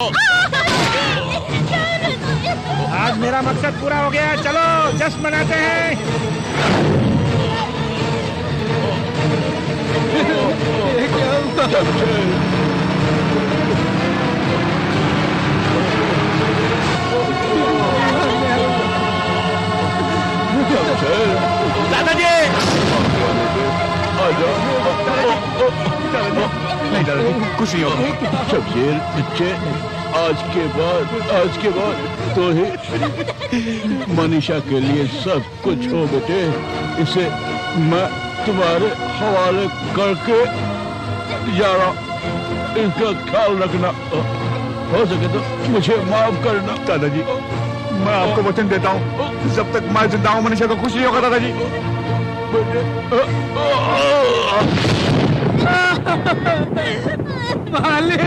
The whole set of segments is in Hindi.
आज मेरा मकसद पूरा हो गया। चलो जश्न मनाते हैं। ये क्या हुआ? दादाजी नहीं दादाजी, कुछ नहीं होगा। शमशेर बच्चे, आज के बाद तो ही मनीषा के लिए सब कुछ हो बेटे। इसे मैं तुम्हारे हवाले करके जा रहा। इसका ख्याल रखना, हो सके तो मुझे माफ करना। दादाजी, मैं आपको वचन देता हूँ, जब तक मैं जिंदा हूँ मनीषा को कुछ नहीं होगा दादाजी। मालिक,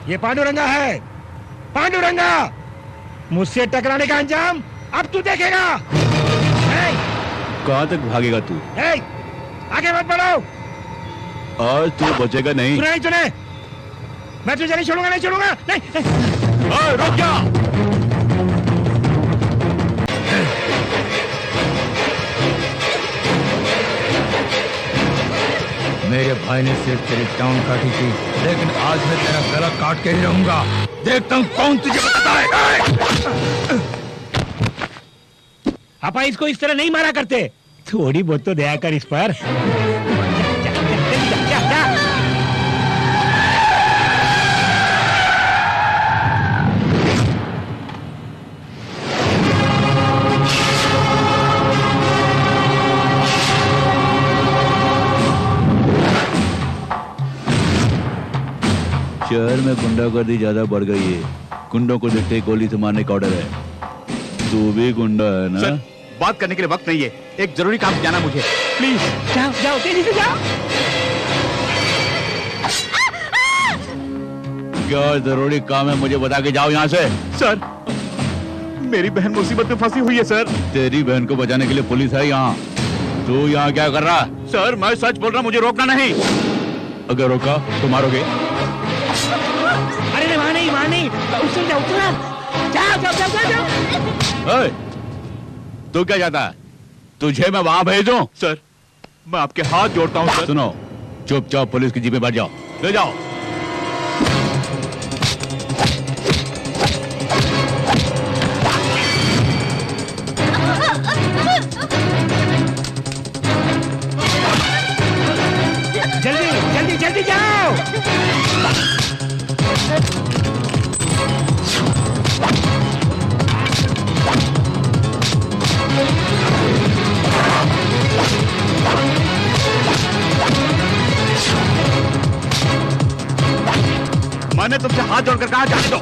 ये पांडुरंगा है। पांडुरंगा, मुझसे टकराने का अंजाम अब तू देखेगा। कहाँ तक भागेगा तू? आगे मत बढ़ो। आज तू बचेगा नहीं। सुने नहीं सुने, मैं तुझे नहीं छोड़ूंगा, नहीं छोड़ूंगा, नहीं। रुक जा। मेरे भाई ने सिर्फ तेरी टांग काटी थी, लेकिन आज मैं तेरा गला काट के ही रहूंगा। देखता हूँ कौन तुझे बताता है। आपा इसको इस तरह नहीं मारा करते। थोड़ी बहुत तो दया कर इस पर। शहर में गुंडागर्दी ज्यादा बढ़ गई है। गुंडों को देखते ही गोली से मारने का ऑर्डर है। तू भी गुंडा है ना? सर, बात करने के लिए वक्त नहीं है। एक जरूरी काम से जाना मुझे, प्लीज। जाओ जाओ, तेजी से जाओ। क्या जरूरी काम है मुझे बता के जाओ यहाँ से। सर, मेरी बहन मुसीबत में फंसी हुई है सर। तेरी बहन को बचाने के लिए पुलिस है यहाँ। तू यहाँ क्या कर रहा? सर, मैं सच बोल रहा, मुझे रोकना नहीं। अगर रोका तो मारोगे। अरे वहाँ नहीं, उतर जाओ, जाओ जाओ जाओ जाओ। तू क्या चाहता है? तुझे मैं वहां भेजूं? सर, मैं आपके हाथ जोड़ता हूँ सर। सुनो, चुपचाप पुलिस की जीप में बैठ जाओ। ले जाओ। जल्दी जल्दी जल्दी जाओ। मैंने तुमसे हाथ जोड़कर कहा जाने दो।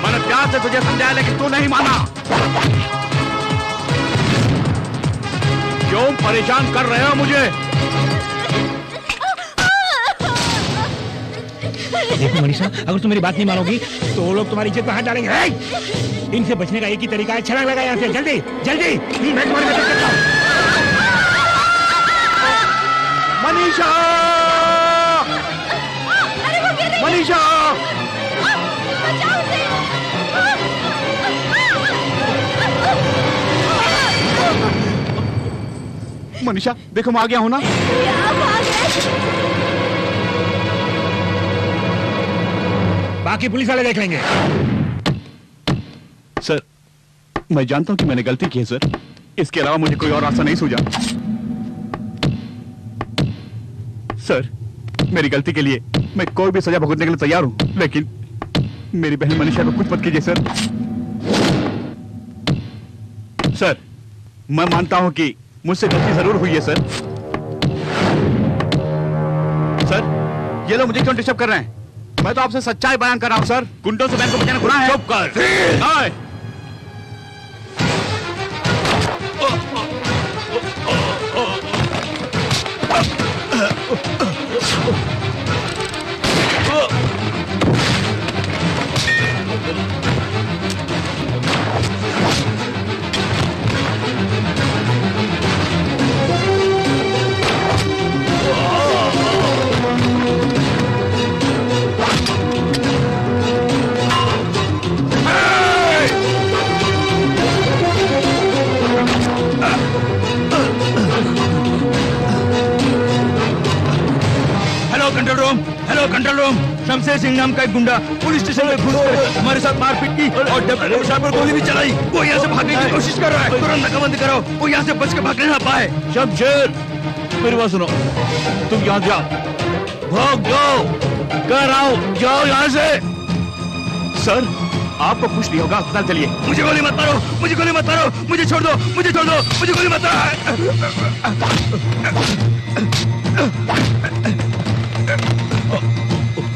मैंने प्यार से तुझे समझाया लेकिन तू नहीं माना। क्यों परेशान कर रहे हो मुझे? देखो मनीषा, अगर तुम मेरी बात नहीं मानोगी तो वो लोग तुम्हारी इज्जत पर हाथ डालेंगे। इनसे बचने का एक ही तरीका है, छलांग लगा यहाँ से, जल्दी जल्दी। मैं तुम्हारी मदद करता हूँ। मनीषा! मनीषा! मनीषा देखो मैं आ गया हूं ना। बाकी पुलिस वाले देख लेंगे। सर मैं जानता हूं कि मैंने गलती की है सर, इसके अलावा मुझे कोई और रास्ता नहीं सूझा। सर मेरी गलती के लिए मैं कोई भी सजा भुगतने के लिए तैयार हूं, लेकिन मेरी बहन मनीषा को कुछ मत कीजिए सर। सर मैं मानता हूं कि मुझसे गलती जरूर हुई है सर। सर ये लोग मुझे क्यों डिस्टर्ब कर रहे हैं? मैं तो आपसे सच्चाई बयान कर रहा हूं सर। गुंडों से बहन को बचाना गुनाह है। चुप कर। Hello control room, Shamsher Singh नाम का एक गुंडा पुलिस स्टेशन में घुसकर हमारे साथ मारपीट की और डेप्टी कमिश्नर पर गोली भी चलाई। वो यहाँ से भागने की कोशिश कर रहा है। तुरंत नाकाबंदी करो, वो यहाँ से बच के भागने ना पाए। शमशेर मेरी बात सुनो, तुम यहाँ जाओ, भाग जाओ, कह रहा हूँ जाओ यहाँ से। सर आपको कुछ नहीं होगा, अस्पताल चलिए। मुझे गोली मत मारो, मुझे गोली मत मारो, मुझे छोड़ दो, मुझे छोड़ दो, मुझे गोली मत मारो।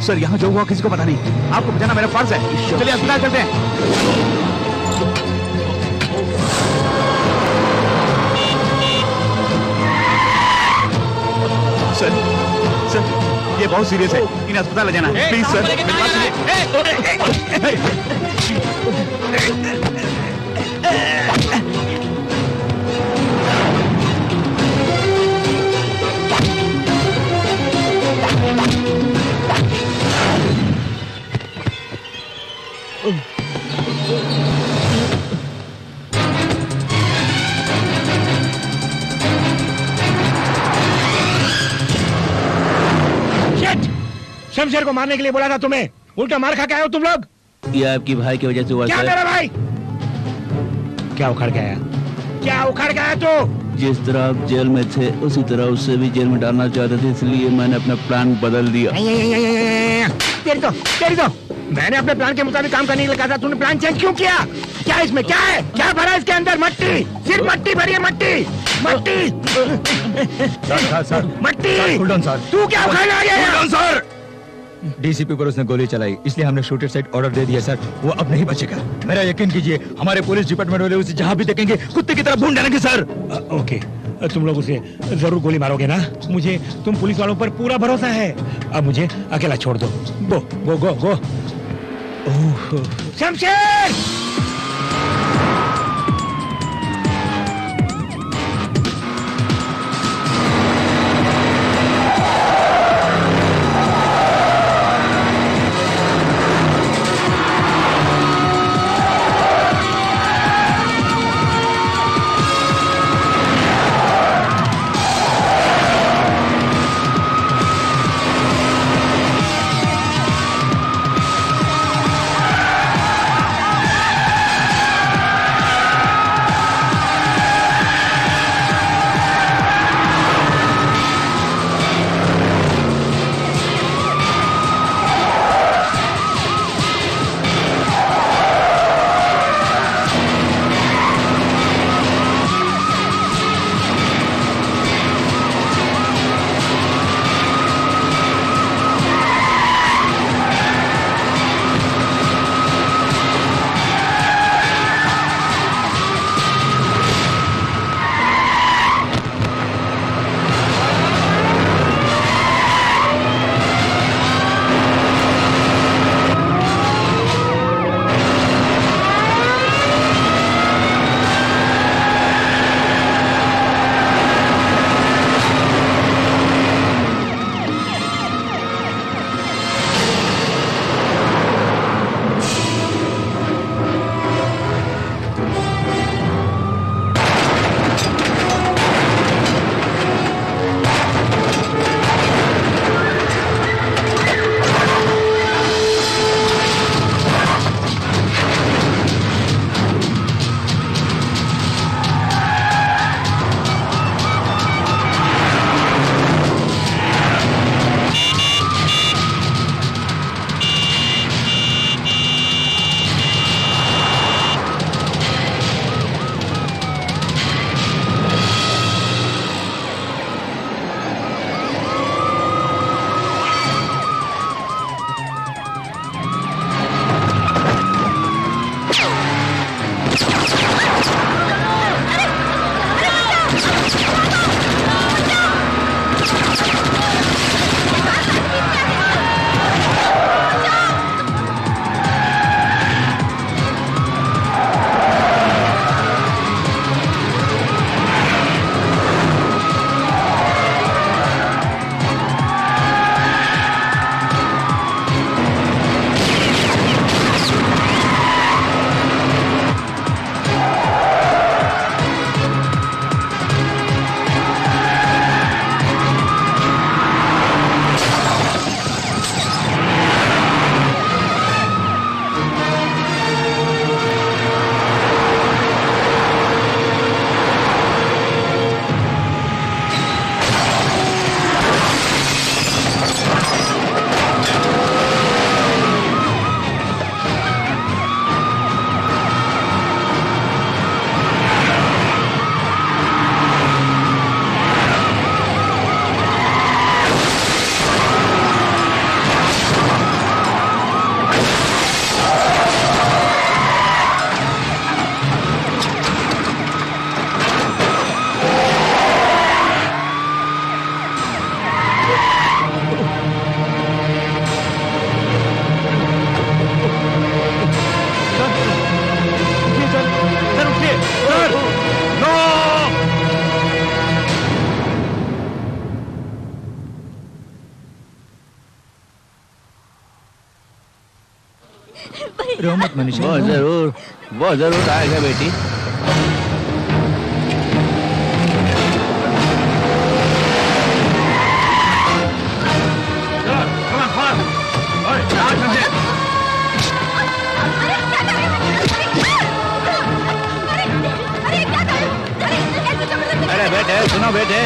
सर यहाँ जो हुआ किसी को पता नहीं, आपको बचाना मेरा फर्ज है। चलिए अस्पताल चलते हैं। सर सर ये बहुत सीरियस है, इन्हें अस्पताल ले जाना है। प्लीज सर मेरी बात सुनिए। शमशेर को मारने के लिए बोला था तुम्हें, उल्टा मार खा के आए हो तुम लोग। ये आपकी भाई की वजह से हुआ। क्या मेरा भाई? क्या उखड़ के आया? क्या उखड़ के आया तू? जिस तरह आप जेल में थे उसी तरह उससे भी जेल में डालना चाहते थे, इसलिए मैंने अपना प्लान बदल दिया। तेरी तो मैंने अपने प्लान के मुताबिक काम करने के लिए कहा था, तूने प्लान चेंज क्यों किया? क्या इसमें क्या है? क्या भरा इसके अंदर? मट्टी, सिर्फ मट्टी भरी है, मट्टी मट्टी। सर मट्टी। तू क्या उखाड़ने आ गया सर? डीसीपी पर उसने गोली चलाई, इसलिए हमने शूटर साइड ऑर्डर दे दिया सर। वो अब नहीं बचेगा, मेरा यकीन कीजिए। हमारे पुलिस डिपार्टमेंट वाले उसे जहाँ भी देखेंगे कुत्ते की तरह भून डालेंगे सर। ओके, तुम लोग उसे जरूर गोली मारोगे ना? मुझे तुम पुलिस वालों पर पूरा भरोसा है। अब मुझे अकेला छोड़ दो। गो गो गो गो। शमशेर! रो मत मनीषा। वो जरूर आएगा बेटी। अरे बेटे सुनो बेटे,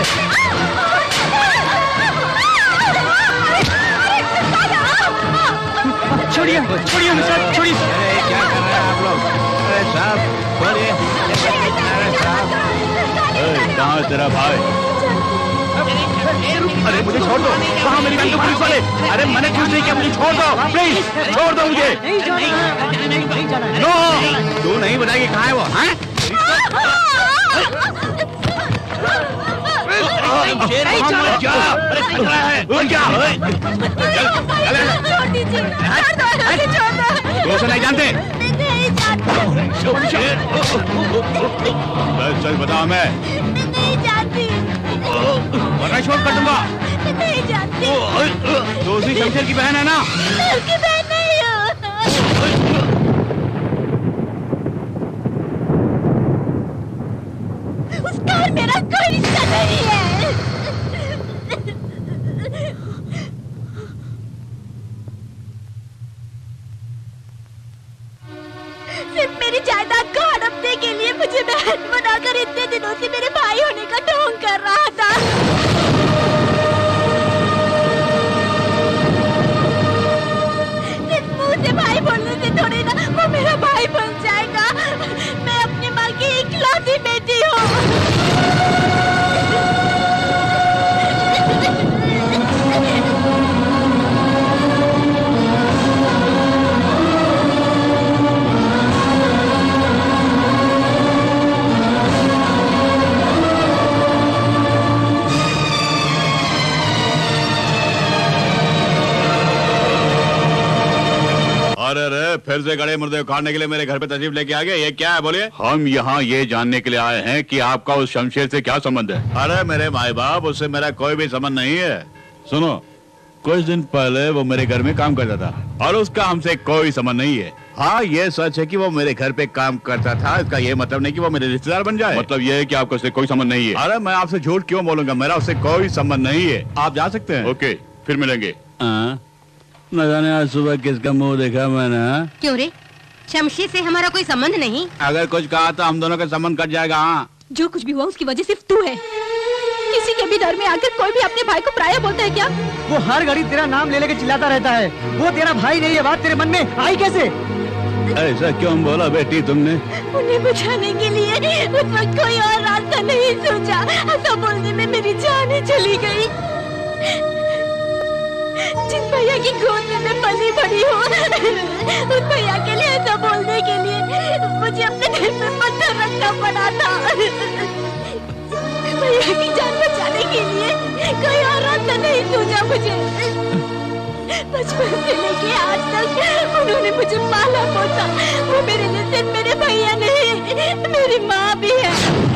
छोड़िए छोड़िए सर, छोड़िए। अरे क्या कर रहे हैं आप लोग? अरे साहब छोड़िए। कहाँ है तेरा भाई? अरे मुझे छोड़ दो। कहाँ मेरी बहन को पुलिस वाले? अरे मैंने कुछ नहीं किया, मुझे छोड़ दो प्लीज, छोड़ दो मुझे। नो, तू नहीं बताएगी कहाँ है वो? हैं? दोस्त नहीं जानते? सच बताओ, मैं नहीं जानती। वरना छोड़ कर दूंगा। नहीं जानती। तो उसी शमशेर की बहन है ना? उसकी बहन नहीं हो। उसका और मेरा कोई रिश्ता नहीं है। सिर्फ मेरी जायदाद को हड़पने के लिए मुझे बहन बनाकर इतने दिनों से मेरे भाई होने का ढोंग कर रहा था। सिर्फ मुंह से भाई बोलने से थोड़ी ना वो मेरा भाई बन जाएगा। मैं अपनी माँ की इकलौती बेटी हूँ। अरे फिर से गड़े मुर्दे उखाड़ने के लिए मेरे घर पे तशरीफ लेके आ गए, ये क्या है बोलिए? हम यहाँ ये जानने के लिए आए हैं कि आपका उस शमशेर से क्या संबंध है। अरे मेरे माई बाप, उससे मेरा कोई भी संबंध नहीं है। सुनो, कुछ दिन पहले वो मेरे घर में काम करता था और उसका हमसे कोई संबंध नहीं है। हाँ ये सच है कि वो मेरे घर पे काम करता था, इसका ये मतलब नहीं कि वो मेरे रिश्तेदार बन जाए। मतलब ये है कि आपका उससे कोई संबंध नहीं है। अरे मैं आपसे झूठ क्यों बोलूंगा, मेरा उससे कोई संबंध नहीं है। आप जा सकते हैं। ओके, फिर मिलेंगे। न जाने आज सुबह किसका मुंह देखा मैंने। क्यों रे, शमशेर से हमारा कोई संबंध नहीं? अगर कुछ कहा तो हम दोनों का संबंध कट जाएगा। हाँ, जो कुछ भी हुआ उसकी वजह सिर्फ तू है। किसी के भी डर में आकर कोई भी अपने भाई को पराया बोलता है क्या? वो हर घड़ी तेरा नाम ले लेके चिल्लाता रहता है। वो तेरा भाई नहीं है, बात तेरे मन में आई कैसे? ऐसा क्यों बोला बेटी तुमने? उन्हें बचाने के लिए उस वक्त कोई और रास्ता नहीं सोचा। ऐसा बोलने में मेरी जान ही चली गई। जिस भैया की गोद में मैं पली बड़ी हूँ, उस भैया के लिए ऐसा बोलने के लिए मुझे अपने दिल में पत्थर रखना पड़ा था। भैया की जान बचाने के लिए कोई और रास्ता नहीं सूझा मुझे। बचपन से लेके आज तक उन्होंने मुझे पाला पोसा। वो मेरे लिए सिर्फ मेरे भैया नहीं, मेरी माँ भी है।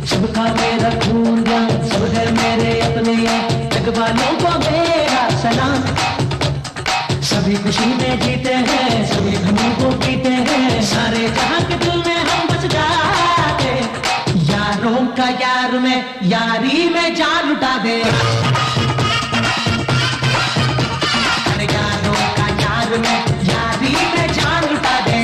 सबका मेरा खून सब है मेरे अपने, जग वालों को मेरा खुशी में जीते हैं, सभी गमों को पीते हैं, सारे जहां के दिल में हम बस जाते। यारों का यार में यारी में जान लुटा दे। अरे यारों का यार में यारी में जान लुटा दे।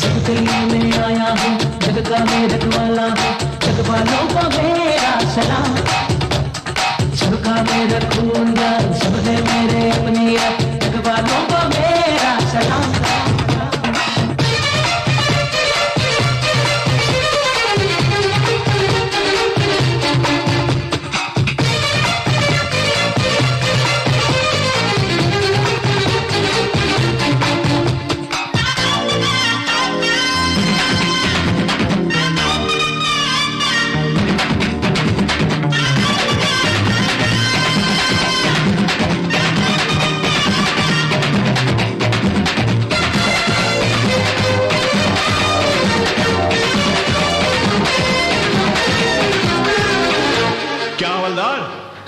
जग के लिए मैं आया हूँ, जग का मैं रखवाला हूँ, जग वालों को मेरा सलाम। सबका मैं रखूंगा, सब है मेरे अपने, जग वालों को मेरा सलाम।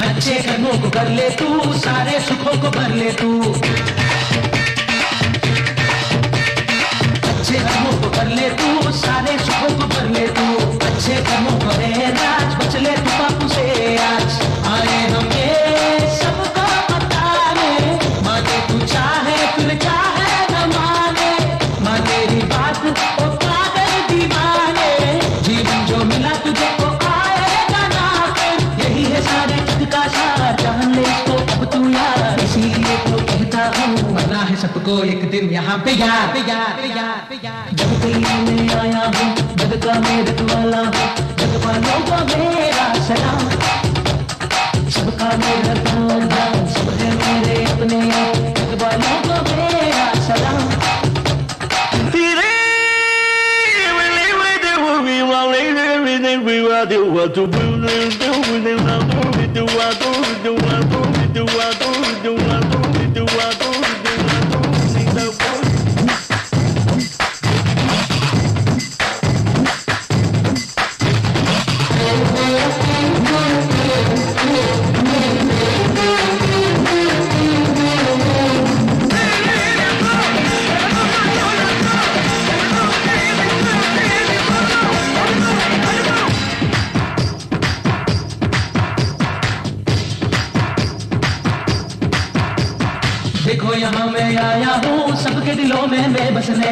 अच्छे कर्मों को कर ले तू, सारे सुखों को भर ले तू। अच्छे कर्मों को कर ले तू, सारे सुखों को भर ले तू। अच्छे कर्मों को है राज, बच ले तू पापों से आज। आए हम ये सबको बताने, माने तू चाहे फिर चाहे न माने, माने ही बात ओ पागल दीवाने। जीवन जो मिला तुझे को आएगा ना फिर, यही है सारे का सार, जान ले इसको अब तू यार। इसीलिए तो कहता हूँ, मरना है सबको एक दिन यहाँ पे यार। जग के लिए मैं आया हूँ, जग का मैं रखवाला हूँ, जग वालों को मेरा सलाम। सबका मेरा रखवाला, सब है मेरे अपने, जग वालों को मेरा सलाम। देखो यहाँ मैं आया हूँ, सबके दिलों में मैं बसने।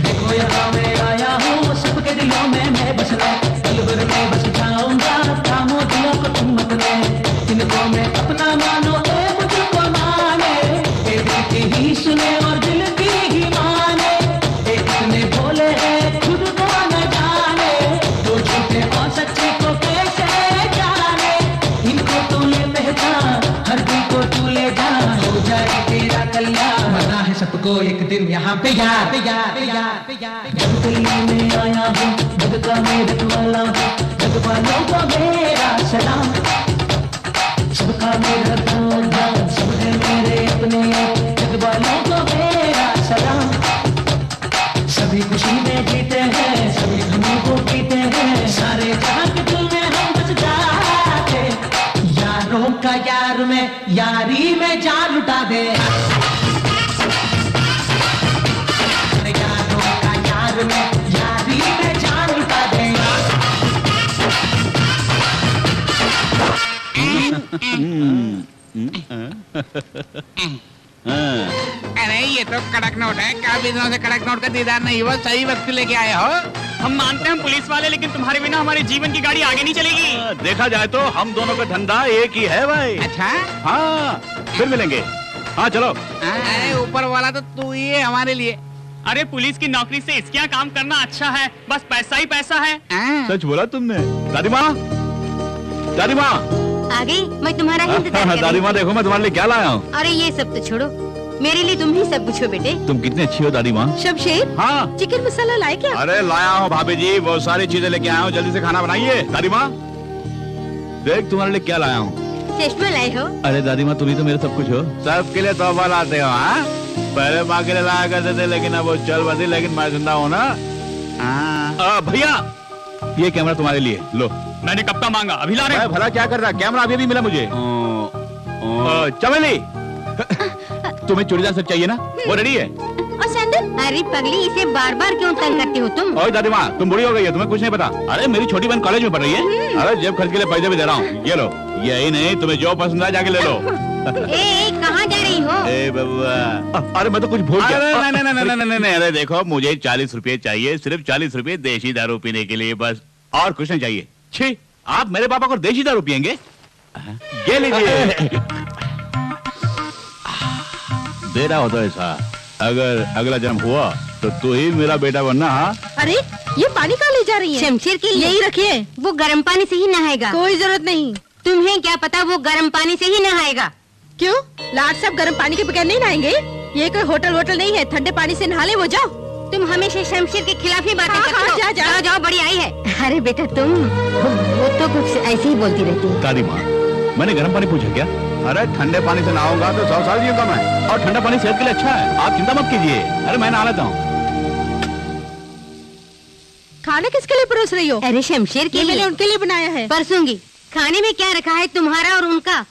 देखो यहाँ मैं आया हूँ, सबके दिलों में मैं बसने। पल भर में बस जाऊंगा, थामो दिलों को तुम अपने। इनको मैं अपना मानो, ए मुझको माने, ए दिल की ही सुने और दिल की ही माने। ए कितने भोले हैं खुद को न जाने, दो झूठे और सच्चे को कैसे जाने। इनको तो ये पहचान, हर दिल को तू ले जा, हो जाए तेरा कल्याण। मरना है सबको एक दिन यहाँ पे यार। जग के लिए मैं आया हूँ, जग का मैं रखवाला हूँ, जग वालों को मेरा सलाम। सबका मेरा रखवाला, सब है मेरे अपने, जग वालों को मेरा सलाम। सभी खुशी में जीते हैं, सभी गमों को पीते हैं, सारे जहां के दिल में हम बस जाते। यारों का यार में यारी में जान लुटा दे। यारों का यार में यारी में जान लुटा दे। अरे ये तो कड़क नोट है, काफी दिनों से कड़क नोट का दीदार नहीं हुआ, सही वक्त लेके आए हो। हम मानते हैं पुलिस वाले, लेकिन तुम्हारे बिना हमारे जीवन की गाड़ी आगे नहीं चलेगी। देखा जाए तो हम दोनों का धंधा एक ही है भाई। अच्छा हाँ, फिर मिलेंगे। हाँ चलो। अरे ऊपर वाला तो तू ही है हमारे लिए। अरे पुलिस की नौकरी से इसके यहाँ काम करना अच्छा है, बस पैसा ही पैसा है। सच बोला तुमने। दादी माँ, दादी माँ आ गई, मैं तुम्हारा ही इंतजार कर रही दादी माँ देखो मैं तुम्हारे लिए क्या लाया हूँ। अरे ये सब तो छोड़ो, मेरे लिए तुम ही सब कुछ हो बेटे। तुम कितनी अच्छी हो दादी माँ। शमशेर, हाँ चिकन मसाला लाए क्या? अरे लाया हूँ भाभी जी, बहुत सारी चीजें लेके आया हूँ, जल्दी से खाना बनाइए। दादी माँ देख तुम्हारे लिए क्या लाया हूँ। चश्मा लाए हो? अरे दादी माँ तुम ही तो मेरे सब कुछ हो। सबके लिए तोहफा लाते हो। हाँ पहले माँ के लिए लाया करते थे, लेकिन अब वो चल बसी, लेकिन मैं जिंदा हूँ ना। भैया ये कैमरा तुम्हारे लिए, लो मैंने कब का मांगा, अभी ला रहे हैं। भला क्या कर रहा है, कैमरा अभी भी मिला मुझे। चमेली, तुम्हें चूड़ीदार सेट चाहिए ना, वो रेडी है। और सैंडल? अरे पगली, इसे बार बार क्यों तंग करती हो तुम? ओए दादी माँ, तुम बुरी हो गई है, तुम्हें कुछ नहीं पता। अरे मेरी छोटी बहन कॉलेज में पढ़ रही है। अरे जेब खर्च के लिए पैसे भी दे रहा हूँ, ये लो। यही नहीं, तुम्हें जो पसंद आए जाके ले लो। कहाँ जा रही हो? ए बब्बा, अरे मैं तो कुछ भूल गया। नहीं, अरे देखो, मुझे 40 रुपए चाहिए, सिर्फ 40 रुपए देशी दारू पीने के लिए, बस, और कुछ नहीं चाहिए। छी, आप मेरे पापा को देशी दारू पियेंगे? ये लीजिए। दे रहा हो तो ऐसा, अगर अगला जन्म हुआ तो तू ही मेरा बेटा बनना। हाँ, अरे ये पानी कहाँ ले जा रही है? शमशेर के लिए। यही रखिए, वो गर्म पानी से ही नहाएगा। कोई जरूरत नहीं। तुम्हें क्या पता, वो गर्म पानी से ही नहाएगा। क्यों? लाट साहब गर्म पानी के बगैर नहीं नहाएंगे? ये कोई होटल नहीं है, ठंडे पानी से नहा ले। वो जाओ। तुम हमेशा शमशेर के खिलाफ ही बातें करते हो। जाओ, बड़ी आई है। अरे बेटा तुम, वो तो कुछ ऐसे ही बोलती रहती है। दादी माँ, मैंने गर्म पानी पूछा क्या? अरे ठंडे पानी से नहाऊंगा तो 100 साल जीऊंगा मैं, और ठंडा पानी सेहत के लिए अच्छा है, आप चिंता मत कीजिए। अरे मैं नहा लेता हूँ। खाना किसके लिए परोस रही हो? अरे शमशेर के लिए। मैंने उनके लिए बनाया है। परसूंगी। खाने में क्या रखा है तुम्हारा और उनका?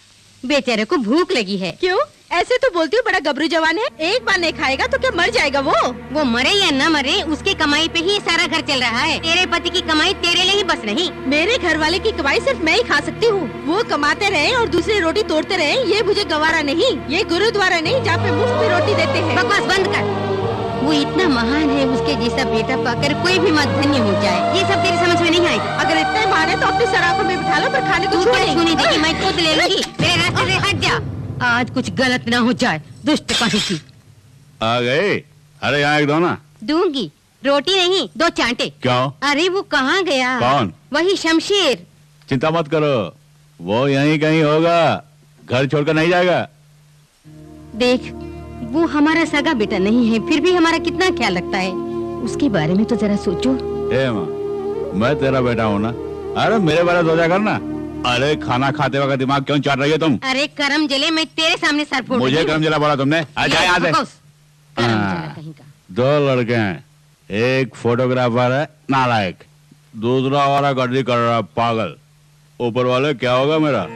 बेचारे को भूख लगी है। क्यों ऐसे तो बोलती हूँ, बड़ा गबरू जवान है, एक बार नहीं खाएगा तो क्या मर जाएगा वो मरे या न मरे, उसकी कमाई पे ही सारा घर चल रहा है। तेरे पति की कमाई तेरे लिए ही बस नहीं, मेरे घर वाले की कमाई सिर्फ मैं ही खा सकती हूँ। वो कमाते रहे और दूसरी रोटी तोड़ते रहे, ये मुझे गवारा नहीं। ये गुरुद्वारा नहीं जहाँ पे मुफ्त में रोटी देते हैं। बकवास बंद कर। वो इतना महान है, उसके जैसा बेटा पाकर कोई भी मत धन्य हो जाए। ये सब तेरी समझ में नहीं आएगा। अगर इतना महान है तो अपनी सराखों में बिठा लो, पर खाने को छूने देगी। मैं खुद ले लूंगी, मेरे रास्ते से हट जा। आज कुछ गलत ना हो जाए, दुष्ट कहीं की। आ गए? अरे यहाँ एक दो ना। दूंगी, रोटी नहीं, 2 चांटे। क्यों? अरे वो कहाँ गया? कौन? वही शमशेर। चिंता मत करो, वो यहीं कहीं होगा, घर छोड़कर नहीं जाएगा। देख, वो हमारा सगा बेटा नहीं है, फिर भी हमारा कितना ख्याल रखता है। उसके बारे में तो जरा सोचो। ए माँ, मैं तेरा बेटा हूँ ना, अरे मेरे बारे सोचा कर ना। अरे खाना खाते वक्त दिमाग क्यों चाट रही है तुम? अरे करम जले, मैं तेरे सामने सर फोड़। मुझे करम जला बोला तुमने? आ जाए यहाँ से। कहीं का। 2 लड़के हैं, एक फोटोग्राफर है नालायक, दूसरा वाला गर्दी कर रहा पागल। ऊपर वाले क्या होगा मेरा?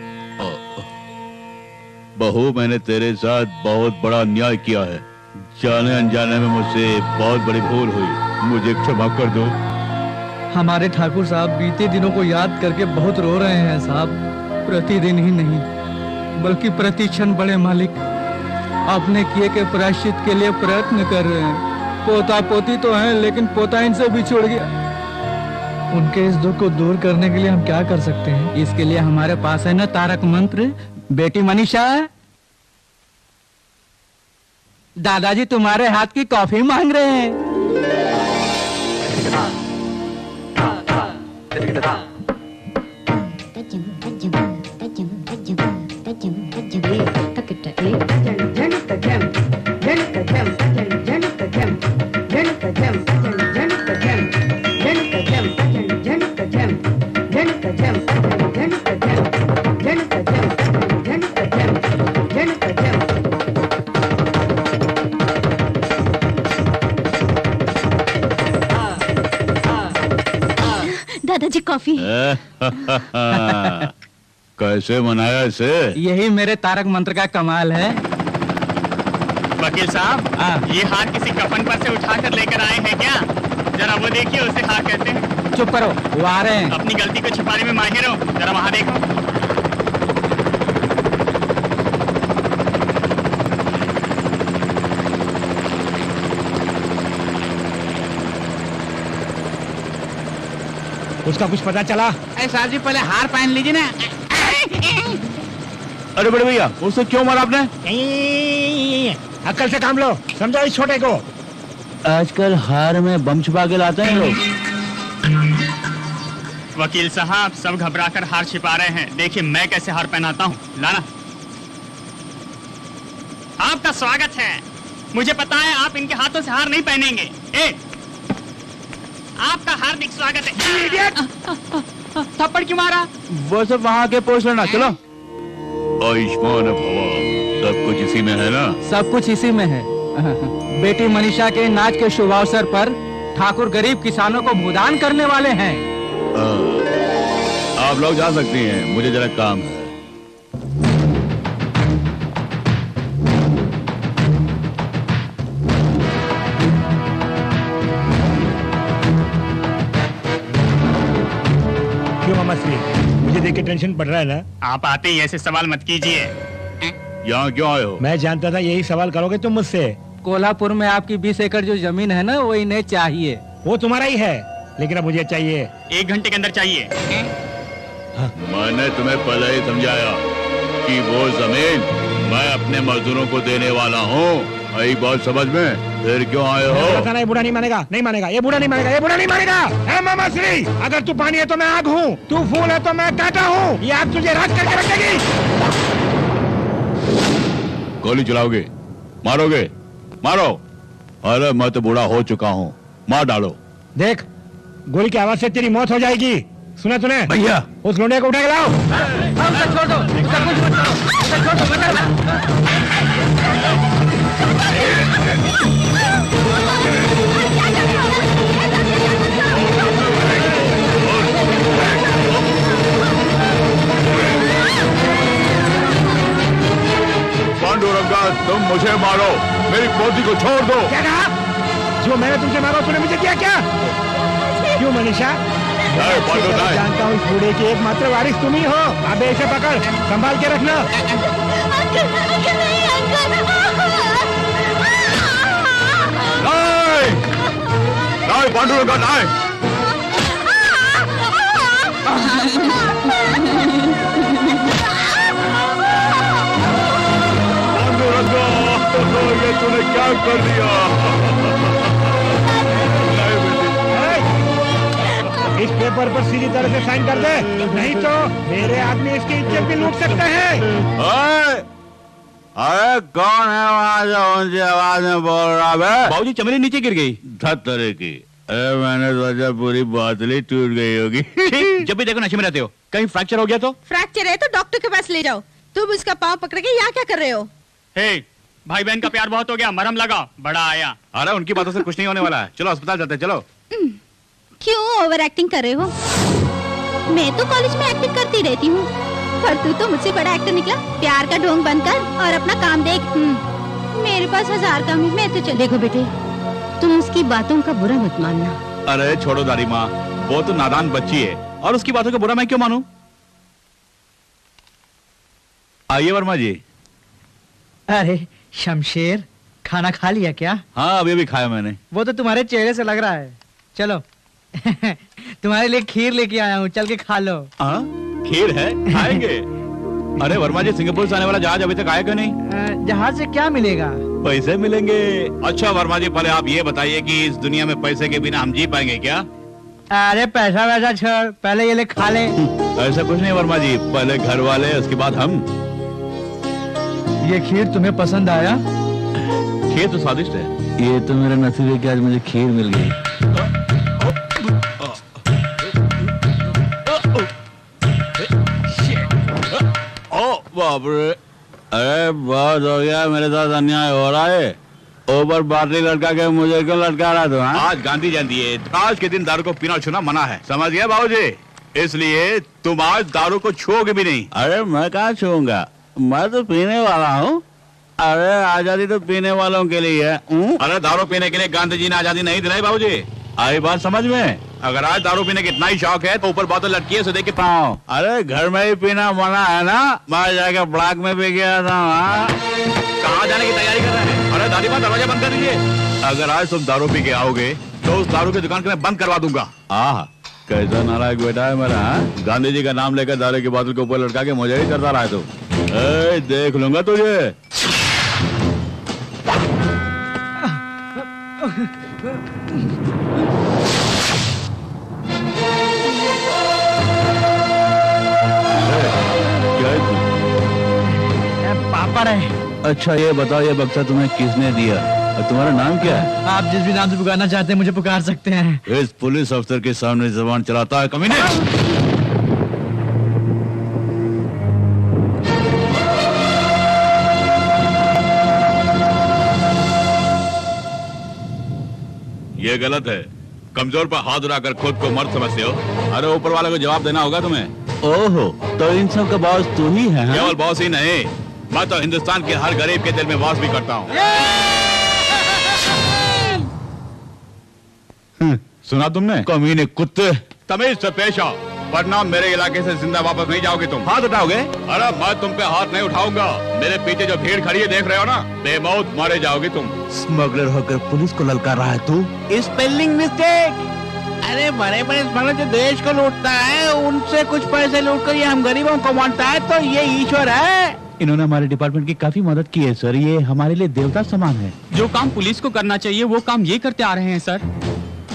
बहू, मैंने तेरे साथ बहुत बड़ा अन्याय किया है, जाने अनजाने में मुझसे बहुत बड़ी भूल हुई, मुझे क्षमा कर दो। हमारे ठाकुर साहब बीते दिनों को याद करके बहुत रो रहे हैं साहब। प्रतिदिन ही नहीं बल्कि प्रति क्षण बड़े मालिक अपने किए के प्रायश्चित के लिए प्रयत्न कर रहे हैं। पोता पोती तो हैं, लेकिन पोता इनसे बिछुड़ गया। उनके इस दुख को दूर करने के लिए हम क्या कर सकते हैं? इसके लिए हमारे पास है ना तारक मंत्र। बेटी मनीषा, दादाजी तुम्हारे हाथ की कॉफी मांग रहे हैं। दादाजी कॉफी। कैसे मनाया इसे? यही मेरे तारक मंत्र का कमाल है। वकील साहब, ये हार किसी कफन पर से उठाकर लेकर आए हैं क्या? जरा वो देखिए, उसे हार कहते हैं। चुप करो, वो आ रहे हैं। अपनी गलती को छिपाने में माहिर हो, जरा वहाँ देखो। उसका कुछ पता चला? अरे साहब जी, पहले हार पहन लीजिए ना। अरे बड़े भैया, उसे क्यों मारा आपने? अक्ल से काम लो, समझो इस छोटे को। आजकल हार में बम छुपा के लाते हैं लोग। वकील साहब, सब घबराकर हार छिपा रहे हैं, देखिए मैं कैसे हार पहनाता हूँ। लाना। आपका स्वागत है। मुझे पता है आप इनके हाथों से हार नहीं पहनेंगे। आपका हार्दिक स्वागत है। थप्पड़ क्यों मारा? वो सब वहाँ के पोस्ट लेना। चलो। आयुष्मान भवा, सब कुछ इसी में है ना? सब कुछ इसी में है। बेटी मनीषा के नाच के शुभ अवसर पर ठाकुर गरीब किसानों को भूदान करने वाले हैं। आप लोग जा सकती हैं, मुझे जरा काम है। क्यों मामा श्री, मुझे देख के टेंशन पड़ रहा है ना? आप आते ही ऐसे सवाल मत कीजिए। यहाँ क्यों आए हो? मैं जानता था यही सवाल करोगे तुम मुझसे। कोल्हापुर में आपकी 20 एकड़ जो जमीन है ना, वो इन्हें चाहिए। वो तुम्हारा ही है, लेकिन अब मुझे चाहिए। 1 घंटे के अंदर चाहिए। मैंने तुम्हें पहले ही समझाया कि वो जमीन मैं अपने मजदूरों को देने वाला हूँ। आई बात समझ में? फिर क्यों आए हो? ये बूढ़ा नहीं मानेगा, नहीं मानेगा, ये बूढ़ा नहीं मानेगा, ये बूढ़ा नहीं मानेगा। है मामा श्री, अगर तू पानी है तो मैं आग हूँ, तू फूल है तो मैं कांटा हूँ। ये आग तुझे राख करके रख देगी। गोली चलाओगे? मारोगे? मारो। अरे मैं तो बूढ़ा हो चुका हूँ, मार डालो। देख, गोली की आवाज से तेरी मौत हो जाएगी। सुना तूने? भैया, उस लोंडे को उठा के लाओ। छोड़ दो, पांडुरंगा, तुम मुझे मारो, मेरी पोती को छोड़ दो। क्या कहा? जो मैंने तुमसे मारा तूने मुझे किया क्या? क्यों मनीषा? नहीं, पांडु नहीं। जानता हूँ इस बूढ़े की एकमात्र वारिस तुम ही हो। अबे इसे पकड़, संभाल के रखना। नहीं, पांडुरंगा नहीं। पांडुरंगा, ये तूने क्या कर दिया? इस पेपर पर सीधी तरह से साइन कर दे, नहीं तो मेरे आदमी इसकी इज्जत भी लूट सकते हैं। अरे कौन है वहाँ जो ऊंची आवाज में बोल रहा है? बाबूजी, चमेली नीचे गिर गई। धत्तरे की। अरे मैंने सोचा पूरी बातली टूट गई होगी। जब भी देखो नशे में रहते हो। कहीं फ्रैक्चर हो गया तो? फ्रैक्चर है तो डॉक्टर के पास ले जाओ। तुम उसका पाँव पकड़ के यहाँ क्या कर रहे हो? हे, भाई बहन का प्यार बहुत हो गया, मरहम लगा, बड़ा आया। अरे उनकी बातों से कुछ नहीं होने वाला है। चलो अस्पताल जाते हैं, चलो। क्यों ओवर एक्टिंग कर रहे हो? मैं तो कॉलेज में एक्टिंग करती रहती हूँ, पर तू तो मुझसे बड़ा एक्टर निकला। प्यार का ढोंग बंद कर और अपना काम देख। मेरे पास 1000 काम है, मैं तो चल। देखो बेटे, तुम उसकी बातों का बुरा मत मानना। अरे छोड़ो दादी माँ, वो तो नादान बच्ची है और उसकी बातों का बुरा मैं क्यों मानूं? आइए वर्मा जी। अरे शमशेर, खाना खा लिया क्या? हाँ, अभी खाया मैंने। वो तो तुम्हारे चेहरे से लग रहा है। चलो तुम्हारे लिए खीर लेके आया हूँ, चल के खा लो। खीर है, खाएंगे। अरे वर्मा जी, सिंगापुर से आने वाला जहाज अभी तक आया क्यों नहीं? जहाज से क्या मिलेगा? पैसे मिलेंगे। अच्छा वर्मा जी, पहले आप ये बताइए कि इस दुनिया में पैसे के बिना हम जी पाएंगे क्या? अरे पैसा वैसा छोड़, पहले ये ले खा ले। ऐसा कुछ नहीं वर्मा जी, पहले घर वाले, उसके बाद हम। ये खीर तुम्हें पसंद आया? खीर तो स्वादिष्ट है। ये तो मेरा नसीब है कि आज मुझे खीर मिल गई। बाप रे, अरे बहुत हो गया, मेरे साथ अन्याय हो रहा है। ऊपर बाटली लटका के मुझे क्यों लटका रहा तू? आज गांधी जयंती है, आज के दिन दारू को पीना छूना मना है, समझ गया बाबूजी? इसलिए तुम आज दारू को छूओगे भी नहीं। अरे मैं कहाँ छूऊंगा, मैं तो पीने वाला हूँ। अरे आजादी तो पीने वालों के लिए है। अरे दारू पीने के लिए गांधी जी ने आजादी नहीं दिलाई बाबूजी, आई बात समझ में? अगर आज दारू पीने का इतना ही शौक है तो ऊपर बोतल लटकी है, उसे देख के पाओ। अरे घर में ही पीना मना है ना, मैं जाके ब्लॉक में पी गया था। कहाँ जाने की तैयारी कर रहे हैं? अरे दादी माँ, दरवाजा बंद कर दीजिए। अगर आज तुम दारू पी के आओगे तो उस दारू की दुकान को मैं बंद करवा दूंगा। कैसा नालायक बेटा है मेरा। गांधी जी का नाम लेकर दारू की बोतल के ऊपर लटका के मुझे ही करता रहा है तू। देख लूंगा तुझे। पापड़ है। अच्छा ये बताओ, ये बक्सा तुम्हें किसने दिया और तुम्हारा नाम क्या है? आप जिस भी नाम से पुकारना चाहते हैं मुझे पुकार सकते हैं। इस पुलिस अफसर के सामने जबान चलाता है कमीने। ये गलत है, कमजोर पर हाथ उड़ाकर खुद को मर्द समझते हो। अरे ऊपर वाले को जवाब देना होगा तुम्हें। ओहो, तो इन सब का बॉस तू ही है? केवल बॉस ही नहीं, मैं तो हिंदुस्तान के हर गरीब के दिल में वास भी करता हूँ। सुना तुमने? कमीने कुत्ते। तमीज से पेश आओ, वरना मेरे इलाके से जिंदा वापस नहीं जाओगे तुम। हाथ उठाओगे? अरे मैं तुम पे हाथ नहीं उठाऊंगा। मेरे पीछे जो भीड़ खड़ी है देख रहे हो ना, बेमौत मारे जाओगे तुम। स्मगलर होकर पुलिस को ललकार रहा है तू? Spelling mistake. अरे बड़े बड़े स्मगलर जो देश को लूटता है, उनसे कुछ पैसे लूट कर ये हम गरीबों को बांटता है, तो ये ईश्वर है। इन्होंने हमारे डिपार्टमेंट की काफी मदद की है सर, ये हमारे लिए देवता समान है। जो काम पुलिस को करना चाहिए वो काम ये करते आ रहे हैं सर।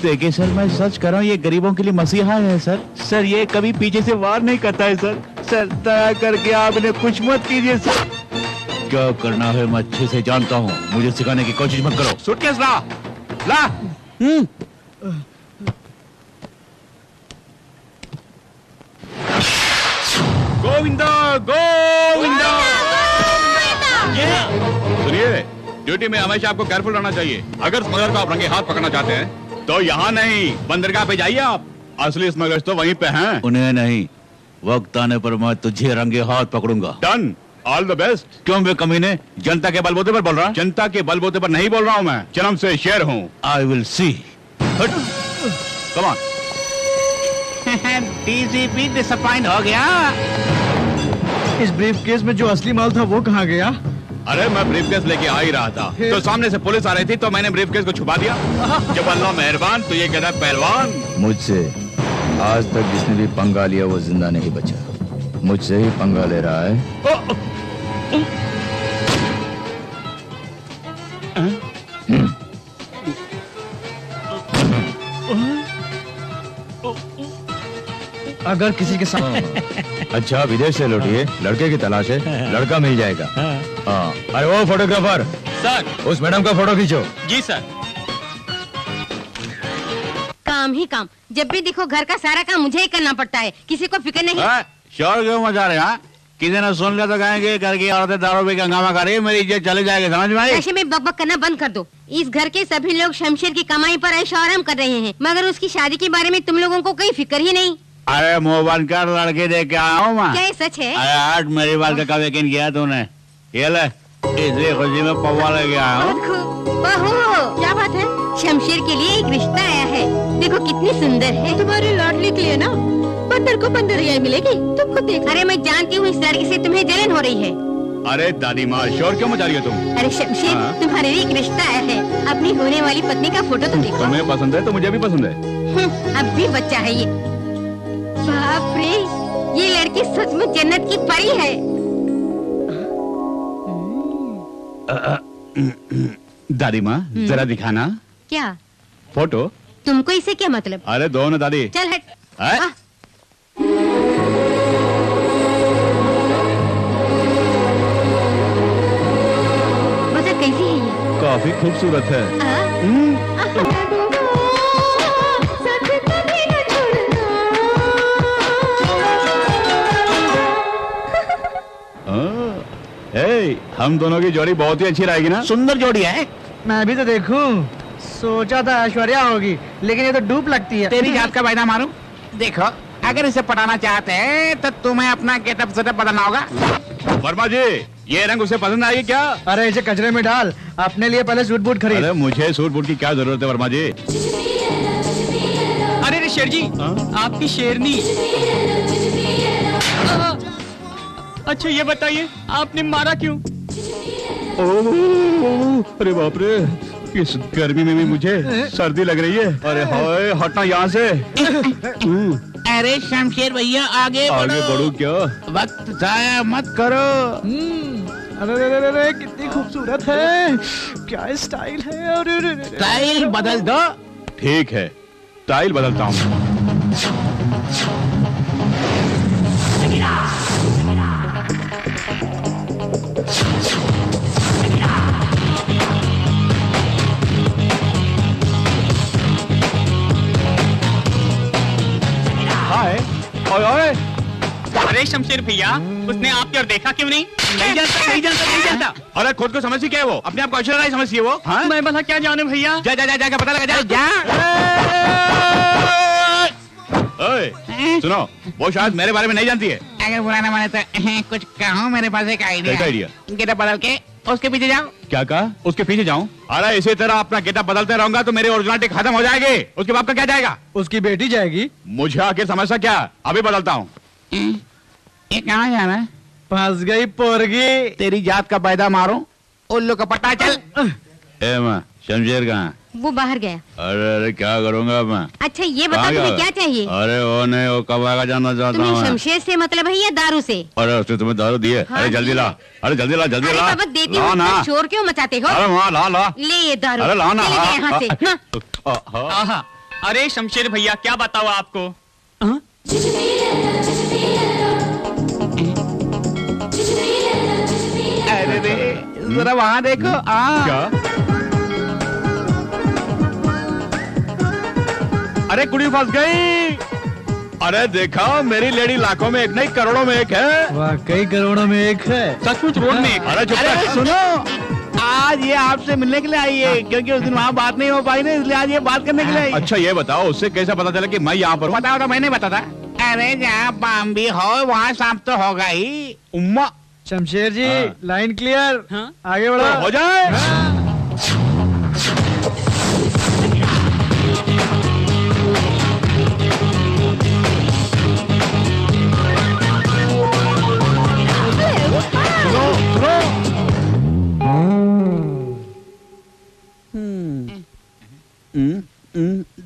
देखिए सर, मैं सच कर रहा हूँ, ये गरीबों के लिए मसीहा है सर। सर ये कभी पीछे से वार नहीं करता है सर। सर दया करके आप इन्हें कुछ मत कीजिए सर। क्या करना है मैं अच्छे से जानता हूँ, मुझे सिखाने की कोशिश मत करो। सूटकेस ला, ला। गोविंदा, गोविंदा। सुनिए, ड्यूटी में हमेशा आपको केयरफुल रहना चाहिए। अगर स्मगलर को आप रंगे हाथ पकड़ना चाहते हैं तो यहाँ नहीं, बंदरगाह पे जाइए आप। असली स्मगलर्स तो वहीं पे हैं। उन्हें नहीं, वक्त आने पर मैं तुझे रंगे हाथ पकड़ूंगा। Done, all the best. क्यों बे कमीने, जनता के बलबूते पर बोल रहा? जनता के बलबूते पर नहीं बोल रहा हूँ मैं, जन्म से शेर हूँ। I will see. Come on. DGP disappoint हो गया। इस ब्रीफ केस में जो असली माल था वो कहाँ गया? अरे मैं ब्रीफकेस लेके आ ही रहा था, तो सामने से पुलिस आ रही थी, तो मैंने ब्रीफकेस को छुपा दिया। जब अल्लाह मेहरबान तो ये कहता है पहलवान। मुझसे आज तक जिसने भी पंगा लिया वो जिंदा नहीं बचा। मुझसे ही पंगा ले रहा है। अगर किसी के साथ अच्छा, विदेश से लौटिए, लड़के की तलाश है, लड़का मिल जाएगा। हाँ, अरे वो फोटोग्राफर सर, उस मैडम का फोटो खींचो। जी सर। काम ही काम, जब भी देखो घर का सारा काम मुझे ही करना पड़ता है, किसी को फिक्र नहीं। शोर क्यों मचा रहे हैं? किसी ने सुन लिया तो कहेंगे घर की औरतें दारू पी के हंगामा कर रही है, मेरी इज्जत चली जाएगी, समझ में आई? ऐसे में बकबक करना बंद कर दो। इस घर के सभी लोग शमशेर की कमाई पर ऐश आराम कर रहे हैं, मगर उसकी शादी के बारे में तुम लोगों को कोई फिक्र ही नहीं। अरे मुंह बंद कर, लड़के देख के आया हूँ मैं। क्या ये सच है? अरे आज मेरी बात का कब यकीन किया तूने? ये ले, इसी खुशी में पौवा लेके आया हूँ। बहू, क्या बात है? शमशेर के लिए एक रिश्ता आया है, देखो कितनी सुंदर है। तुम्हारी लाडली के लिए ना बंदर को बंदरियाई मिलेगी, तुमको देख। अरे मैं जानती हूँ इस लड़के से तुम्हें जलन हो रही है। अरे दादी माँ, शोर क्यों मचा रही हो तुम? अरे शमशेर, तुम्हारे लिए एक रिश्ता आया है, अपनी होने वाली पत्नी का फोटो तो देखो। तुम्हें पसंद है तो मुझे भी पसंद है। अब भी बच्चा है ये। बाप रे, ये लड़की सचमुच जन्नत की परी है। दादी माँ, जरा दिखाना क्या फोटो। तुमको इससे क्या मतलब? अरे दो ना दादी। चल हट। है? बता कैसी है ये? काफी खूबसूरत है। हम दोनों की जोड़ी बहुत ही अच्छी रहेगी ना? सुंदर जोड़ी है। मैं भी तो देखूं। सोचा था ऐश्वर्या होगी, लेकिन ये तो डूब लगती है। तेरी जात का वायदा मारूं? देखो, अगर इसे पटाना चाहते हैं तो तुम्हें अपना गेटअप सेटअप बदलना होगा। वर्मा जी, ये रंग उसे पसंद आएगी क्या? अरे इसे कचरे में डाल, अपने लिए पहले सूट बूट खरीद। अरे मुझे सूट बूट की क्या जरूरत है वर्मा जी? अरे शेर जी, आपकी शेरनी। अच्छा ये बताइए, आपने मारा क्यों? अरे बाप रे, इस गर्मी में भी मुझे सर्दी लग रही है। अरे हाय, हटना यहाँ से। अरे शमशेर भैया, आगे बढ़ो क्या? वक्त जाया मत करो। अरे कितनी खूबसूरत है, क्या स्टाइल है। अरे स्टाइल बदल दो। ठीक है, स्टाइल बदलता हूँ। अरे शमशेर भैया, उसने आपकी ओर देखा क्यों नहीं? नहीं जानता। अरे खुद को समझी क्या है वो? अपने आप को ऐश्वर्या राय समझती है वो? हाँ? मैं भला क्या जानूं भैया। जा जा जा जा पता लगा जा। ओए, सुनो, वो शायद मेरे बारे में नहीं जानती है। अगर बुरा ना माने तो कुछ कहो, मेरे पास एक आइडिया कैसा है। idea? गेटअप बदल के उसके पीछे जाओ। क्या कहा? उसके पीछे जाऊं? अरे इसी तरह अपना गेटअप बदलते रहूंगा तो मेरी ओरिजिनलिटी खत्म हो जाएगी। उसके बाप का क्या जाएगा? उसकी बेटी जाएगी। मुझे आखिर समस्या क्या? अभी बदलता हूँ। ये कहाँ जाना है? फंस गई पोरगी। तेरी जात का पैदा मारो, उल्लू का पट्टा चल। ए माँ, शमशेर कहाँ? वो बाहर गया। अरे क्या करूंगा मैं? अच्छा ये बता कहाँ तुम्हें गया? क्या चाहिए? अरे वो नहीं, वो कब आएगा जानना चाहता तुम्हें हूँ। शमशेर से मतलब है या दारू से? अरे उसने तुम्हें दारू दी है? हाँ, अरे जल्दी ला, अरे जल्दी ला, जल्दी अरे ला। बाबा देती ला हूँ, ना। तुम शोर क्यों मचाते हो? अरे वहाँ ला ला। ले ये दारू। अरे ला ना। चले गए यहाँ से। हाँ। हाँ। अरे शमशेर भैया क्या बताओ आपको। अरे रे, जरा वहाँ देखो। क्या? अरे कुड़ी फंस गई। अरे देखा, मेरी लेडी लाखों में एक नहीं करोड़ों में एक है। वाकई करोड़ों में एक है। सचमुच रोड में एक। अरे चुप अरे कर। सुनो, आज ये आपसे मिलने के लिए आई है, क्योंकि उस दिन वहाँ बात नहीं हो पाई ना, इसलिए आज ये बात करने के लिए आई है। अच्छा ये बताओ, उससे कैसे पता चला कि मैं यहाँ पर हूँ? बताओ तो मैंने बता था। अरे जहाँ बाम्बी हो वहाँ सांप तो होगा ही। उम्मा शमशेर जी हाँ। Line clear. हाँ? आगे बढ़ो। हो जाए। सुनो सुनो।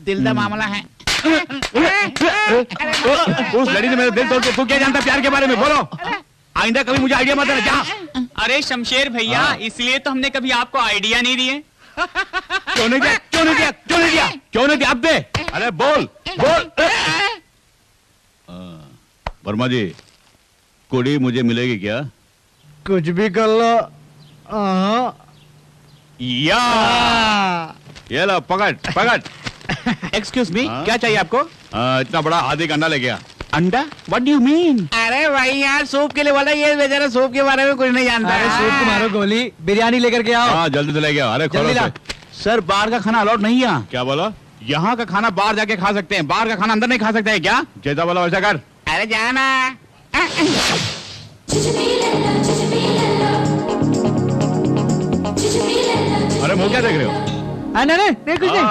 दिल का मामला है। उस लड़ी ने मेरा दिल तोड़ के, तू क्या जानता प्यार के बारे में? बोलो, आइंदा कभी मुझे आइडिया मत देना। जा। अरे शमशेर भैया हाँ। इसलिए तो हमने कभी आपको आइडिया नहीं दिए। क्यों नहीं दिया? क्यों नहीं दिया? क्यों नहीं दिया? क्यों नहीं दिया? अब दे। अरे बोल बोल। वर्मा जी, कुड़ी मुझे मिलेगी क्या? कुछ भी कर लो। या ये लो, पकड़ पकड़। एक्सक्यूज मी, हाँ? क्या चाहिए आपको? इतना बड़ा आधी अंडा ले गया। अंडा? What do you mean? अरे भाई यार, सूप के लिए बोला, ये बेचारा सूप के बारे में कुछ नहीं जानता। अरे सूप को मारो गोली, बिरयानी लेकर के आओ। हाँ जल्दी से ले गया। अरे खोलो जल्दी ला। उसे। सर बाहर का खाना अलाउड नहीं है। क्या बोला? यहाँ का खाना बाहर जाके खा सकते हैं, बाहर का खाना अंदर नहीं खा सकते हैं क्या? जैसा बोला वैसा कर। अरे जाना। अरे मुंह क्या देख रहे हो? नहीं नहीं कुछ नहीं।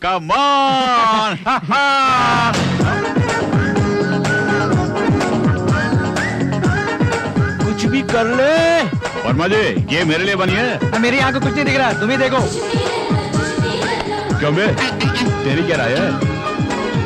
Come on. कुछ भी कर ले। वर्मा जी, ये मेरे लिए बनी है। मेरी आंख को कुछ नहीं दिख रहा, तुम ही देखो। क्यों बे? तेरी क्या राय है?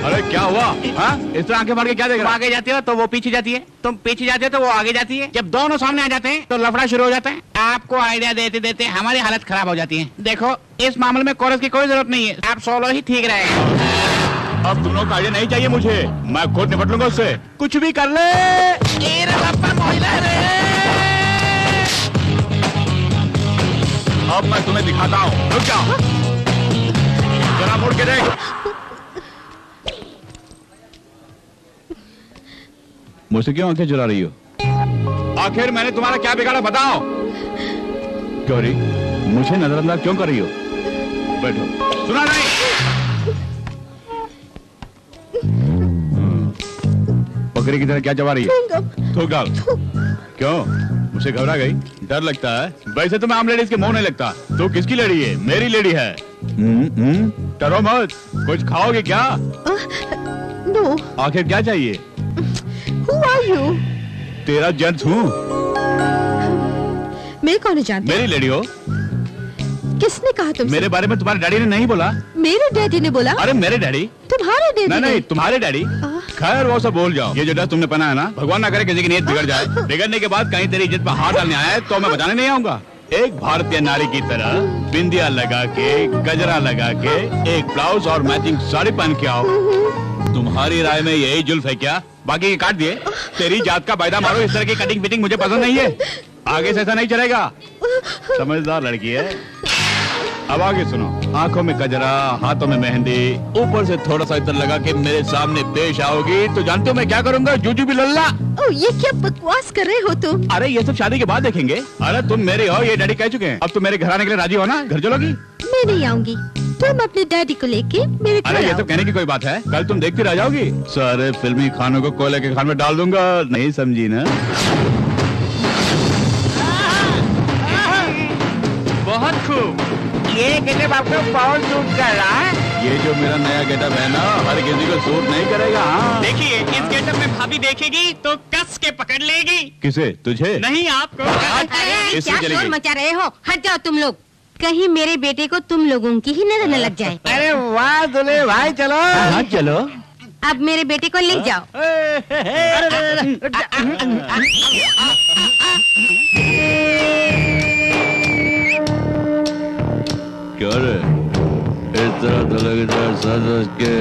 अरे क्या हुआ? हाँ? इस तरह आंखें मार के क्या देख तुम रहा? आगे जाते हो तो वो पीछे जाती है, तुम पीछे जाते हो तो वो आगे जाती है। जब दोनों सामने आ जाते हैं तो लफड़ा शुरू हो जाता है। आपको आइडिया देते देते हमारी हालत खराब हो जाती है। देखो, इस मामले में कोरस की कोई जरूरत नहीं है, आप सोलो ही ठीक रहेगा। अब तुम लोग का आइडिया नहीं चाहिए मुझे, मैं खुद निपट लूंगा उससे। कुछ भी कर ले। अब मैं तुम्हें दिखाता हूँ। रुक जाओ, जरा मुड़ के देख। मुझसे क्यों आंखें चुरा रही हो? आखिर मैंने तुम्हारा क्या बिगाड़ा बताओ? गौरी, मुझे नजरअंदाज क्यों कर रही हो? बैठो। सुना नहीं? बकरी की तरह क्या चबा रही है? थूक डाल। क्यों? मुझसे घबरा गई? डर लगता है? वैसे तो मैं आम लेडीज के मुंह नहीं लगता। तो किसकी लेडी है? मेरी लेडी है। डरो मत। कुछ खाओगे क्या? नो। आखिर क्या चाहिए? Who are you? तेरा जेंट्स हूँ। मैं कौन जानती? मेरी लेडी हो। किसने कहा तुमसे? मेरे बारे में तुम्हारे डैडी ने नहीं बोला? मेरे डैडी ने बोला। अरे मेरे डैडी? तुम्हारे डैडी नहीं ने? नहीं, तुम्हारे डैडी। खैर वो सब भूल जाओ। ये जो ड्रेस तुमने पहना है ना, भगवान ना करे किसी की नीयत बिगड़ जाए। बिगड़ने के बाद कहीं तेरी इज्जत पर हाथ डालने आया है तो मैं बचाने नहीं आऊंगा। एक भारतीय नारी की तरह बिंदिया लगा के, गजरा लगा के, एक ब्लाउज और मैचिंग साड़ी पहन के आओ। तुम्हारी राय में यही जुल्फ है क्या? बाकी के काट दिए। तेरी जात का वायदा मारो, इस तरह की कटिंग फिटिंग मुझे पसंद नहीं है। आगे से ऐसा नहीं चलेगा। समझदार लड़की है। अब आगे सुनो। आंखों में गजरा, हाथों में मेहंदी, ऊपर से थोड़ा सा इतर लगा के मेरे सामने पेश आओगी तो जानते हो मैं क्या करूंगा? जूजू भी लल्ला। ओ, ये क्या बकवास कर रहे हो तुम? अरे ये सब शादी के बाद देखेंगे। अरे तुम मेरे हो, ये डैडी कह चुके हैं। अब तुम मेरे घर आने के लिए राजी हो ना? घर चलोगी? मैं नहीं आऊंगी, तुम अपने डैडी को लेके मेरे घर अरे ये आओ। सब कहने की कोई बात है? कल तुम देखती रह जाओगी। सारे फिल्मी खानों को कोयले के खान में डाल दूंगा, नहीं समझी ना? बहुत खूब। ये गेटअप आपको बहुत सूट कर रहा है। ये जो मेरा नया गेटअप है ना, हर किसी को सूट नहीं करेगा। हाँ। देखिए, इस गेटअप में भाभी देखेगी तो कस के पकड़ लेगी। किसे? तुझे? नहीं, आपको। अरे इससे क्या चलेगी। शोर मचा रहे हो? हट जाओ तुम लोग, कहीं मेरे बेटे को तुम लोगों की ही नजर न लग जाए। अरे वाह दुल्हे भाई, चलो। हाँ चलो। अब मेरे बेटे को ले जाओ। क्या रे? इस तरह दुल्हे की तरह सज के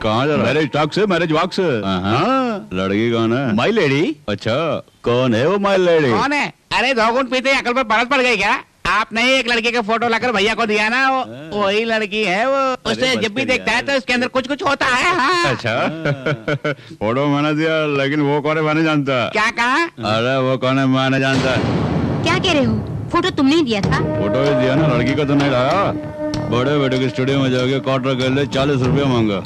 कहाँ जा रहा है? मैरिज टॉक से, मैरिज वॉक से। हाँ। लड़की कौन है? माई लेडी। अच्छा, कौन है वो माई लेडी? कौन है? अरे 2 घूंट पीते अकल पर परत पड़ गई क्या? आपने ही एक लड़के का फोटो लाकर भैया को दिया ना, वही लड़की है वो। उसे जब भी देखता है तो इसके अंदर कुछ कुछ होता है। हाँ। अच्छा फोटो मैंने दिया, लेकिन वो कौन है मैंने जानता। क्या कहा? अरे वो कौन है मैंने जानता। क्या कह रहे हो? फोटो तुमने ही दिया था? फोटो ही दिया ना, लड़की को तो नहीं लाया। बड़े बेटे के स्टूडियो में जाके क्वार्टर कर ले, 40 रुपया मांगा।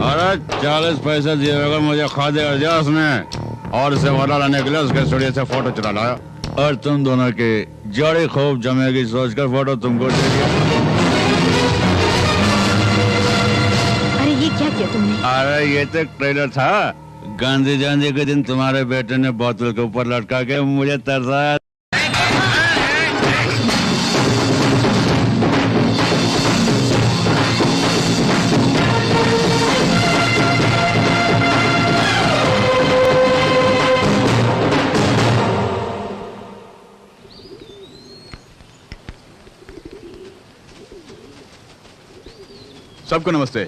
अरे 40 पैसे दिए बगैर मुझे खा दे दिया उसने, और इसे वाला लाने के लिए उसके स्टूडियो से फोटो चुरा लाया। और तुम दोनों के जड़ी खूब जमेगी सोचकर फोटो तुमको दे दिया। अरे ये क्या किया तुमने? अरे ये तो ट्रेलर था। गांधी जयंती के दिन तुम्हारे बेटे ने बोतल के ऊपर लटका के मुझे तरसाया। सबको नमस्ते।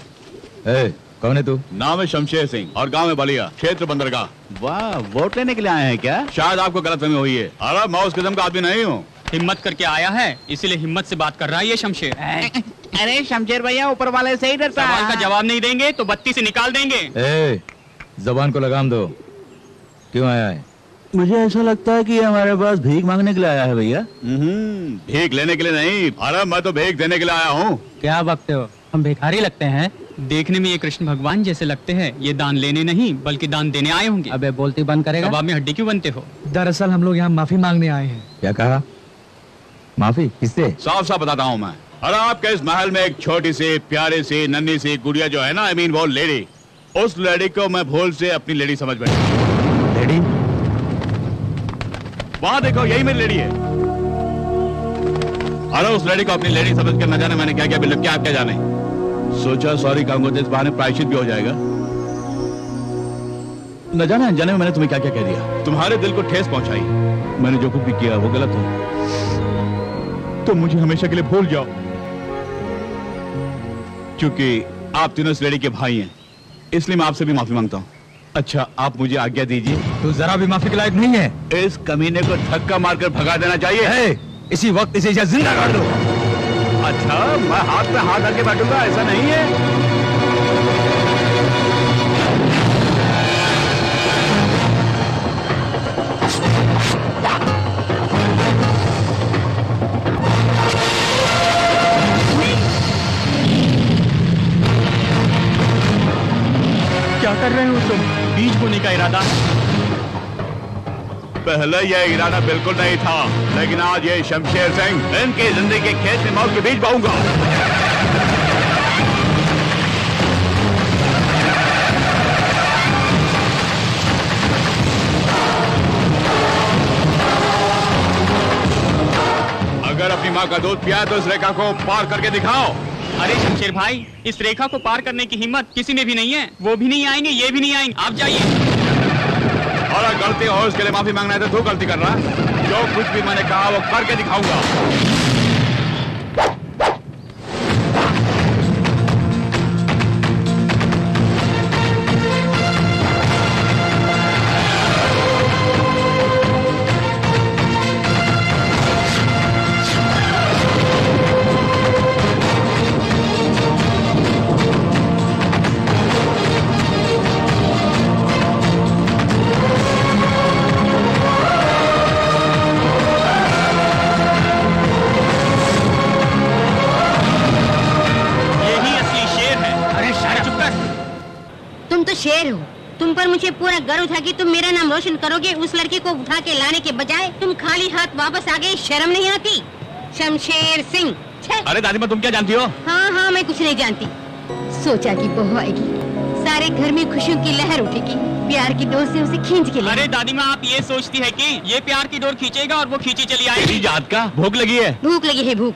कौन है तू? नाम है शमशेर सिंह और गांव है बलिया, क्षेत्र बंदरगाह। वाह, वोट लेने के लिए आए हैं क्या? शायद आपको गलतफहमी हुई है। अरे मैं उस किस्म का आदमी नहीं हूँ। हिम्मत करके आया है, इसीलिए हिम्मत से बात कर रहा है ये शमशेर। अरे शमशेर भैया ऊपर वाले से ही डरता सवाल है। का जवाब नहीं देंगे तो बत्ती से निकाल देंगे। जबान को लगाम दो। क्यों आया है? मुझे ऐसा लगता है कि ये हमारे पास भीख मांगने के लिए आया है भैया। भीख लेने के लिए नहीं, अरे मैं तो भीख देने के लिए आया हूँ। क्या बकते हो? हम भिखारी लगते हैं? देखने में ये कृष्ण भगवान जैसे लगते हैं। ये दान लेने नहीं बल्कि दान देने आए होंगे। अबे बोलती बंद करेगा? कबाब में हड्डी क्यों बनते हो? दरअसल हम लोग यहाँ माफी मांगने आए हैं। क्या कहा? माफी किससे? साफ साफ बताता हूँ मैं। अरे आपके इस महल में एक छोटी सी प्यारी सी नन्ही सी गुड़िया जो है ना, आई मीन वो लेडी, उस लेडी को मैं भूल से अपनी लेडी समझ बैठा। लेडी? वहाँ देखो, यही मेरी लेडी है। अरे उस लेडी को अपनी लेडी समझ कर न जाने मैंने क्या क्या बिल्कुल क्या आप क्या जाने। सोचा सॉरी कहूंगा तो इस बहाने प्रायश्चित भी हो जाएगा। न जाने अनजाने में मैंने तुम्हें क्या क्या कह दिया, तुम्हारे दिल को ठेस पहुंचाई। मैंने जो कुछ भी किया वो गलत हो, तो मुझे हमेशा के लिए भूल जाओ। क्योंकि आप तीनों इस लेडी के भाई हैं, इसलिए मैं आपसे भी माफी मांगता हूँ। अच्छा आप मुझे आज्ञा दीजिए। तू जरा भी माफी के लायक नहीं है। इस कमीने को धक्का मारकर भगा देना चाहिए। इसी वक्त इसे जिंदा कर दो। अच्छा मैं हाथ पे हाथ रख के बैठूंगा, ऐसा नहीं है। क्या कर रहे हो तुम? बीज बोने का इरादा है? पहले यह इरादा बिल्कुल नहीं था, लेकिन आज ये शमशेर सिंह इनकी जिंदगी के खेत में मौत के बीज बोऊंगा। अगर अपनी माँ का दूध पिया तो इस रेखा को पार करके दिखाओ। अरे शमशेर भाई, इस रेखा को पार करने की हिम्मत किसी में भी नहीं है। वो भी नहीं आएंगे, ये भी नहीं आएंगे। आप जाइए। और अगर गलती हो उसके लिए माफी मांगना है तो तू गलती कर रहा है। जो कुछ भी मैंने कहा वो करके दिखाऊंगा। शेर हो। तुम पर मुझे पूरा गर्व था कि तुम मेरा नाम रोशन करोगे। उस लड़की को उठा के लाने के बजाय तुम खाली हाथ वापस आ गए। शर्म नहीं आती? शमशेर सिंह। अरे दादी माँ, तुम क्या जानती हो? हाँ, मैं कुछ नहीं जानती। सोचा कि बहू आएगी, सारे घर में खुशियों की लहर उठेगी, प्यार की डोर से उसे खींच के ले। अरे दादी माँ, आप ये सोचती है कि ये प्यार की डोर खींचेगा और वो खींची चली आएगी? तेरी जात का भूख लगी है। भूख लगी है, भूख।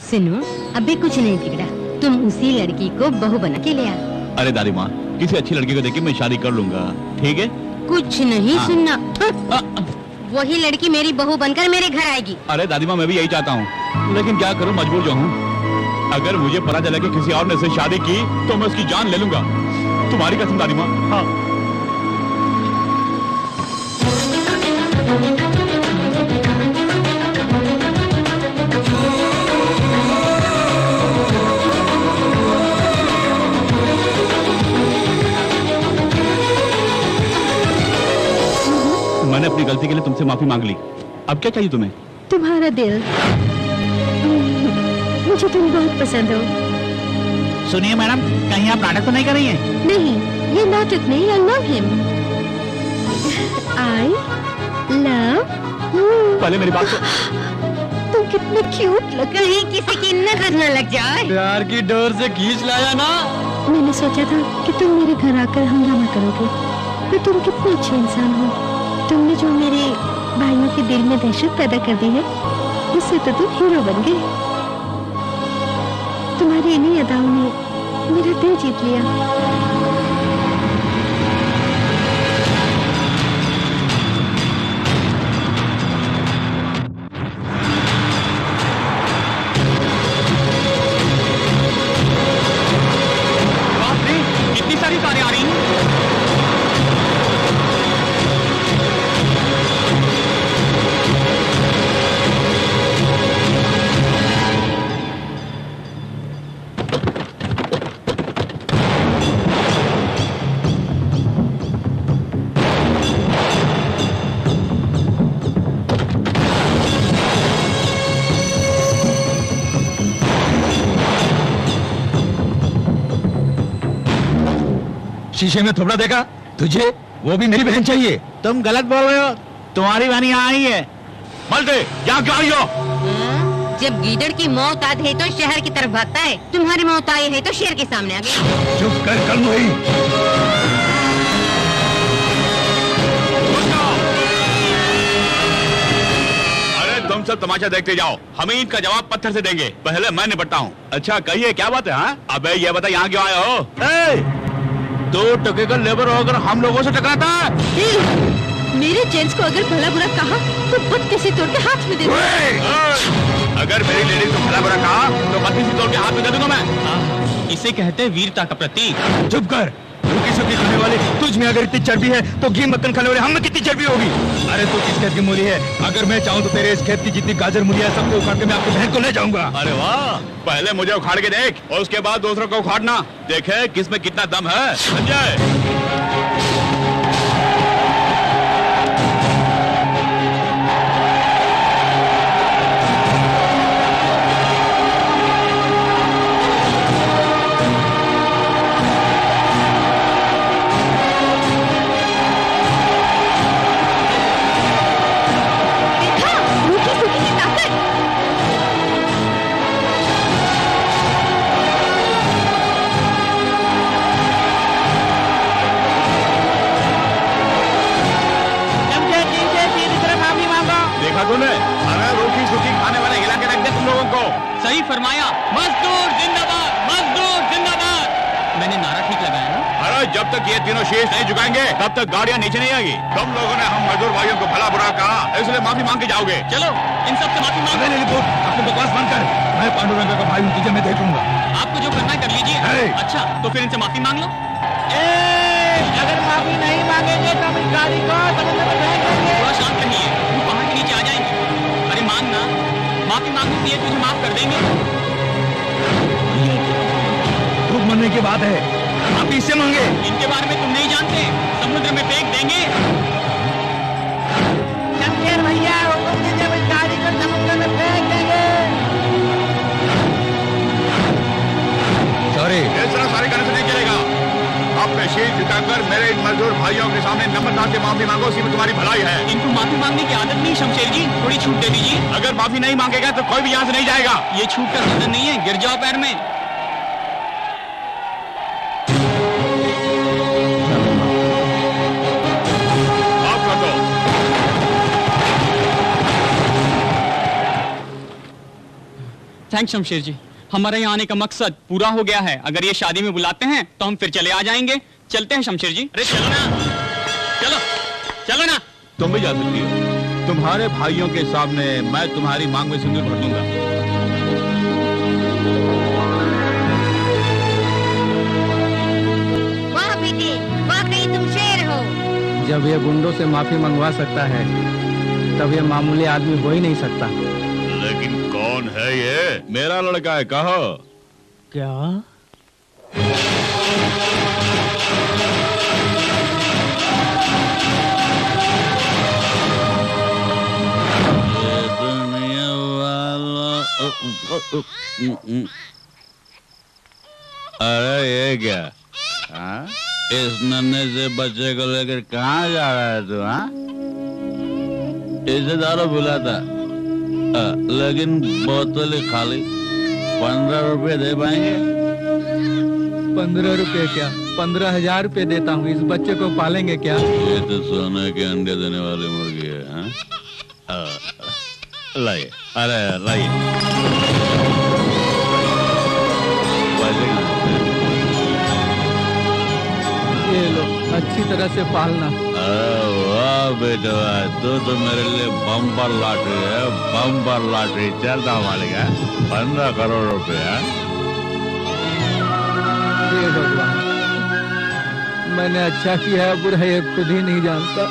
सुनो, अभी कुछ नहीं बिगड़ा, तुम उसी लड़की को बहू बना के ले आओ। अरे दादी माँ, किसी अच्छी लड़की को देख के मैं शादी कर लूंगा, ठीक है? कुछ नहीं सुनना। वही लड़की मेरी बहू बनकर मेरे घर आएगी। अरे दादी माँ, मैं भी यही चाहता हूँ, लेकिन क्या करूँ, मजबूर जो हूँ। अगर मुझे पता चला कि किसी और ने से शादी की तो मैं उसकी जान ले लूंगा। तुम्हारी कसम दादी माँ। हाँ। मैंने अपनी गलती के लिए तुमसे माफी मांग ली। अब क्या चाहिए तुम्हें? तुम्हारा दिल। मुझे तुम बहुत पसंद हो। सुनिए मैडम, कहीं आप नाटक तो नहीं कर रही हैं? नहीं, ये नाटक नहीं। I love him. I love you. पहले मेरी बात तुम कितने क्यूट लग रहे हैं, किसी की नजर न लग जाए। प्यार की डोर से खींच लाया ना। मैंने सोचा था कि तुम मेरे घर आकर हंगामा करोगे, पर तुम कितने अच्छे इंसान हो। तुमने जो मेरे भाइयों के दिल में दहशत पैदा कर दी है, उससे तो तुम हीरो बन गए। तुम्हारी इन्हीं अदाओं ने मेरा दिल जीत लिया। इतनी सारी कारें आ रही हैं। शीशे में थोड़ा देखा तुझे? वो भी मेरी बहन चाहिए। तुम गलत बोल रहे हो, तुम्हारी बहन यहाँ आई है। मलते, यहाँ क्यों आई हो? जब गीदड़ की मौत आती है तो शहर की तरफ भागता है, तुम्हारी मौत आई है तो शेर के सामने आ गई। चुप कर कल वही। अरे तुम सब तमाशा देखते जाओ, हम इनका जवाब पत्थर से देंगे। पहले मैं निपटता हूँ। अच्छा कहिए, क्या बात है? हाँ, अबे ये बता, यहाँ क्यों आए हो? 2 टके का लेबर होकर हम लोगों से टकराता है? मेरे जेंट्स को अगर भला बुरा कहा तो बत्ती से तोड़ के हाथ में दे दूंगा। अगर मेरी लेडीज को भला बुरा कहा तो बत्ती से तोड़ के हाथ में दे दूंगा मैं। इसे कहते हैं वीरता का प्रतीक। चुप कर। रुकी सुखी खाने वाले तुझ में अगर इतनी चर्बी है तो घी मक्खन खाने वाले हम में कितनी चर्बी होगी? अरे तू किस खेत की मूली है? अगर मैं चाहूँ तो तेरे इस खेत की जितनी गाजर मूली है सबको उखाड़ के मैं आपकी बहन को ले जाऊंगा। अरे वाह, पहले मुझे उखाड़ के देख और उसके बाद दूसरों को उखाड़ना। देखे किसमें कितना दम है। संजय, तूने अरे रोटी सूखी खाने वाले हिला के रख दे तुम लोगों को। सही फरमाया। मजदूर जिंदाबाद, मजदूर जिंदाबाद। मैंने नारा ठीक लगाया ना? अरे जब तक ये तीनों शीश नहीं झुकाएंगे तब तक गाड़ियाँ नीचे नहीं आएगी। तुम लोगों ने हम मजदूर भाइयों को भला बुरा कहा, इसलिए माफी मांग के जाओगे। चलो इन सब से माफी मांगो। अपनी बकवास बंद कर। मैं पांडुरंग का भाई तुझे मैं देख लूंगा। आपको जो करना है कर लीजिए। अच्छा तो फिर इनसे माफी मांग लो। अगर माफी नहीं मांगेंगे तो हम इस गाड़ी को समुद्र में फेंक देंगे। थोड़ा शांत रहिए, वो पहाड़ के नीचे आ जाएंगे। अरे मांगना, माफी मांगने के लिए तुझे माफ कर देंगे। खूब मरने की बात है, माफी इससे मांगे। इनके बारे में तुम नहीं जानते, समुद्र में फेंक देंगे। शमशेर भैया हुक्म दीजिए, इस गाड़ी को समुद्र में फेंक देंगे। सॉरी, इस तरह सारे करने से नहीं चलेगा। अब पे शीश झुकाकर मेरे इन मजदूर भाइयों के सामने नम्रता से माफी मांगो, इसी में तुम्हारी भलाई है। इनको माफी मांगने की आदत नहीं शमशेर जी, थोड़ी छूट दे दीजिए। अगर माफी नहीं मांगेगा तो कोई भी यहाँ से नहीं जाएगा। ये छूट का सदन नहीं है, गिर जाओ पैर में। थैंक्स शमशेर जी, हमारे यहाँ आने का मकसद पूरा हो गया है। अगर ये शादी में बुलाते हैं तो हम फिर चले आ जाएंगे। चलते हैं शमशेर जी। अरे चलो ना, चलो चलो ना। तुम भी जा सकती हो। तुम्हारे भाइयों के सामने मैं तुम्हारी मांग में सिंदूर भर दूंगा। वाह बेटे, वाकई तुम शेर हो। जब ये गुंडों से माफी मंगवा सकता है तब ये मामूली आदमी हो ही नहीं सकता। लेकिन कौन है ये? मेरा लड़का है, कहो। क्या? अरे ये क्या? हाँ? इस नन्हे से बच्चे को लेकर कहाँ जा रहा है तू? हाँ? इसे दारू बुलाता, लेकिन बोतल खाली। 15 रुपए दे पाएंगे? 15 रुपए क्या, 15,000 रुपए देता हूँ। इस बच्चे को पालेंगे क्या? ये तो सोने के अंडे देने वाली मुर्गी है। हाँ? लाइए, अरे लाइए। ये लो, अच्छी तरह से पालना। वाह बेटा, तो मेरे लिए बम्पर लॉटरी है, बम्पर लॉटरी। चलता मालिक है, 15 करोड़ रुपया। हे भगवान, मैंने अच्छा किया है बुरा ये खुद ही नहीं जानता।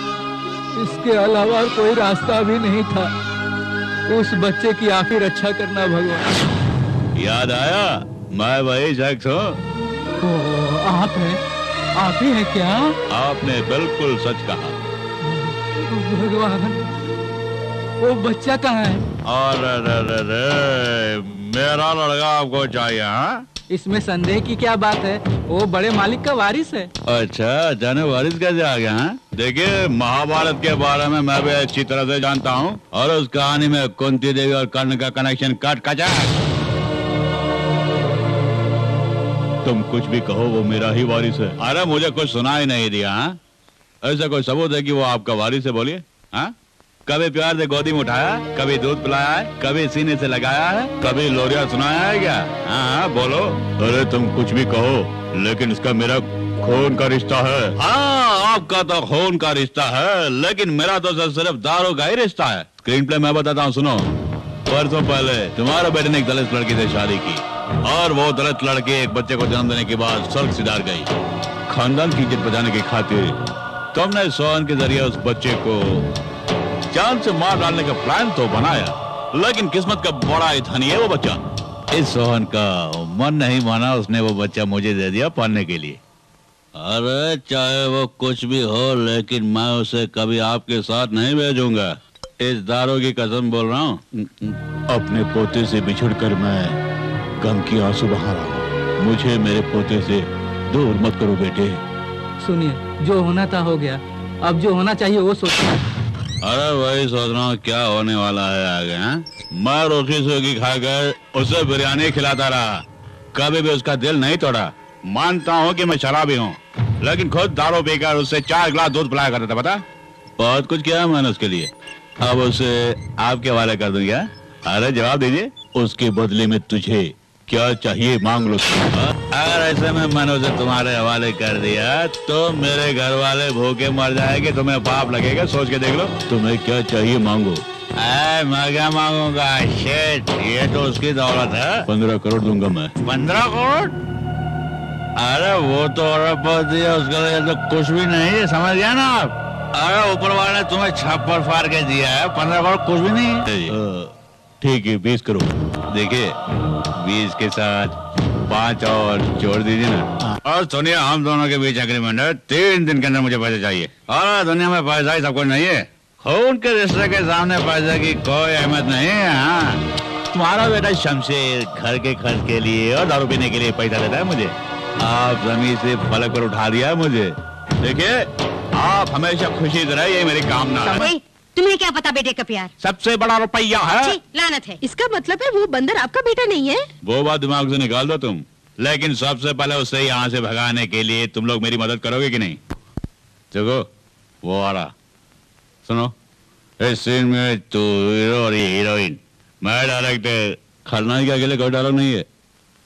इसके अलावा कोई रास्ता भी नहीं था। उस बच्चे की आप ही रक्षा करना भगवान। याद आया, मैं वही शख्स हूँ। आप हैं? आप ही हैं क्या? आपने बिल्कुल सच कहा। भगवान, वो बच्चा कहाँ है? अरे मेरा लड़का आपको चाहिए? हाँ? इसमें संदेह की क्या बात है? वो बड़े मालिक का वारिस है। अच्छा, जाने वारिस कैसे आ गया? हाँ? देखिए, महाभारत के बारे में मैं भी अच्छी तरह से जानता हूँ, और उस कहानी में कुंती देवी और कर्ण का कनेक्शन कट कचा। तुम कुछ भी कहो, वो मेरा ही वारिस है। अरे मुझे कुछ सुना ही नहीं दिया। हाँ? ऐसा कोई सबूत है कि वो आपका वारिस है? बोलिए। हाँ? कभी प्यार से गोदी में उठाया, कभी दूध पिलाया है, कभी सीने से लगाया है, कभी लोरिया सुनाया है क्या? हाँ बोलो। अरे तुम कुछ भी कहो, लेकिन इसका मेरा खून का रिश्ता है। हाँ, आपका तो खून का रिश्ता है, लेकिन मेरा तो सिर्फ दारू का ही रिश्ता है। स्क्रीन प्ले मैं बताता हूँ, सुनो। परसों पहले तुम्हारे बेटे ने एक दलित लड़की से शादी की, और वो दलित लड़की एक बच्चे को जन्म देने के बाद स्वर्ग सिधार गई। खानदान की इज्जत बचाने की खातिर तुमने सोहन के जरिए उस बच्चे को जान से मार डालने का प्लान तो बनाया, लेकिन किस्मत का बड़ा ही धनी है वो बच्चा। इस सोहन का मन नहीं माना, उसने वो बच्चा मुझे दे दिया पालने के लिए। अरे चाहे वो कुछ भी हो, लेकिन मैं उसे कभी आपके साथ नहीं भेजूंगा। इस दारू की कसम बोल रहा हूँ। अपने पोते से बिछुड़कर मैं गम की आंसू बहा रहा हूँ। मुझे मेरे पोते से दूर मत करो बेटे। सुनिए, जो होना था हो गया, अब जो होना चाहिए वो सोचिए। अरे वही सोच रहा हूँ क्या होने वाला है आगे। मैं रोटी सूखी खाकर उसे बिरयानी खिलाता रहा, कभी भी उसका दिल नहीं तोड़ा। मानता हूँ कि मैं शराबी हूँ, लेकिन खुद दारू पीकर उससे 4 गिलास दूध पिलाया करता था। पता, बहुत कुछ किया मैंने उसके लिए। अब उसे आपके हवाले कर दूं क्या? अरे जवाब दीजिए, उसके बदले में तुझे क्या चाहिए मांग लो। अगर ऐसे में मैंने उसे तुम्हारे हवाले कर दिया तो मेरे घर वाले भूखे मर जाएंगे, तुम्हें पाप लगेगा। सोच के देख लो, तुम्हें क्या चाहिए मांगो। मैं क्या मांगूंगा? शेट, ये तो उसकी दौलत है। 15 करोड़ दूंगा मैं। 15 करोड़? अरे वो तो अरबपति है, उसके लिए तो कुछ भी नहीं है, समझ गया ना आप? अरे ऊपर वाले ने तुम्हें छप्पर फाड़ के दिया है, 15 करोड़ कुछ भी नहीं है। ठीक है, 20 करोड़। देखिए, 20 के साथ 5 और जोड़ दीजिए ना। और सुनिए, हम दोनों के बीच एग्रीमेंट है, 3 दिन के अंदर मुझे पैसे चाहिए। और दुनिया में पैसा ही सब कुछ नहीं है। खून के रिश्ते के सामने पैसे की कोई अहमियत नहीं है। हाँ, तुम्हारा बेटा शमशेर घर के खर्च के लिए और दारू पीने के लिए पैसा देता है मुझे। आप जमीन से पलक पर उठा दिया मुझे। देखिए, आप हमेशा खुशी से रहे, ये मेरी कामना है। तुम्हें क्या पता बेटे का प्यार? सबसे बड़ा रुपया है। लानत है। इसका मतलब है वो बंदर आपका बेटा नहीं है? वो बात दिमाग से निकाल दो तुम। लेकिन सबसे पहले उसे यहाँ से भगाने के लिए तुम लोग मेरी मदद करोगे कि नहीं? देखो, वो आ रहा। सुनो, इस सीन में तू हीरो और ये हीरोइन, मैं डायरेक्टर। खलनायक के अकेले कोई डायलॉग नहीं है।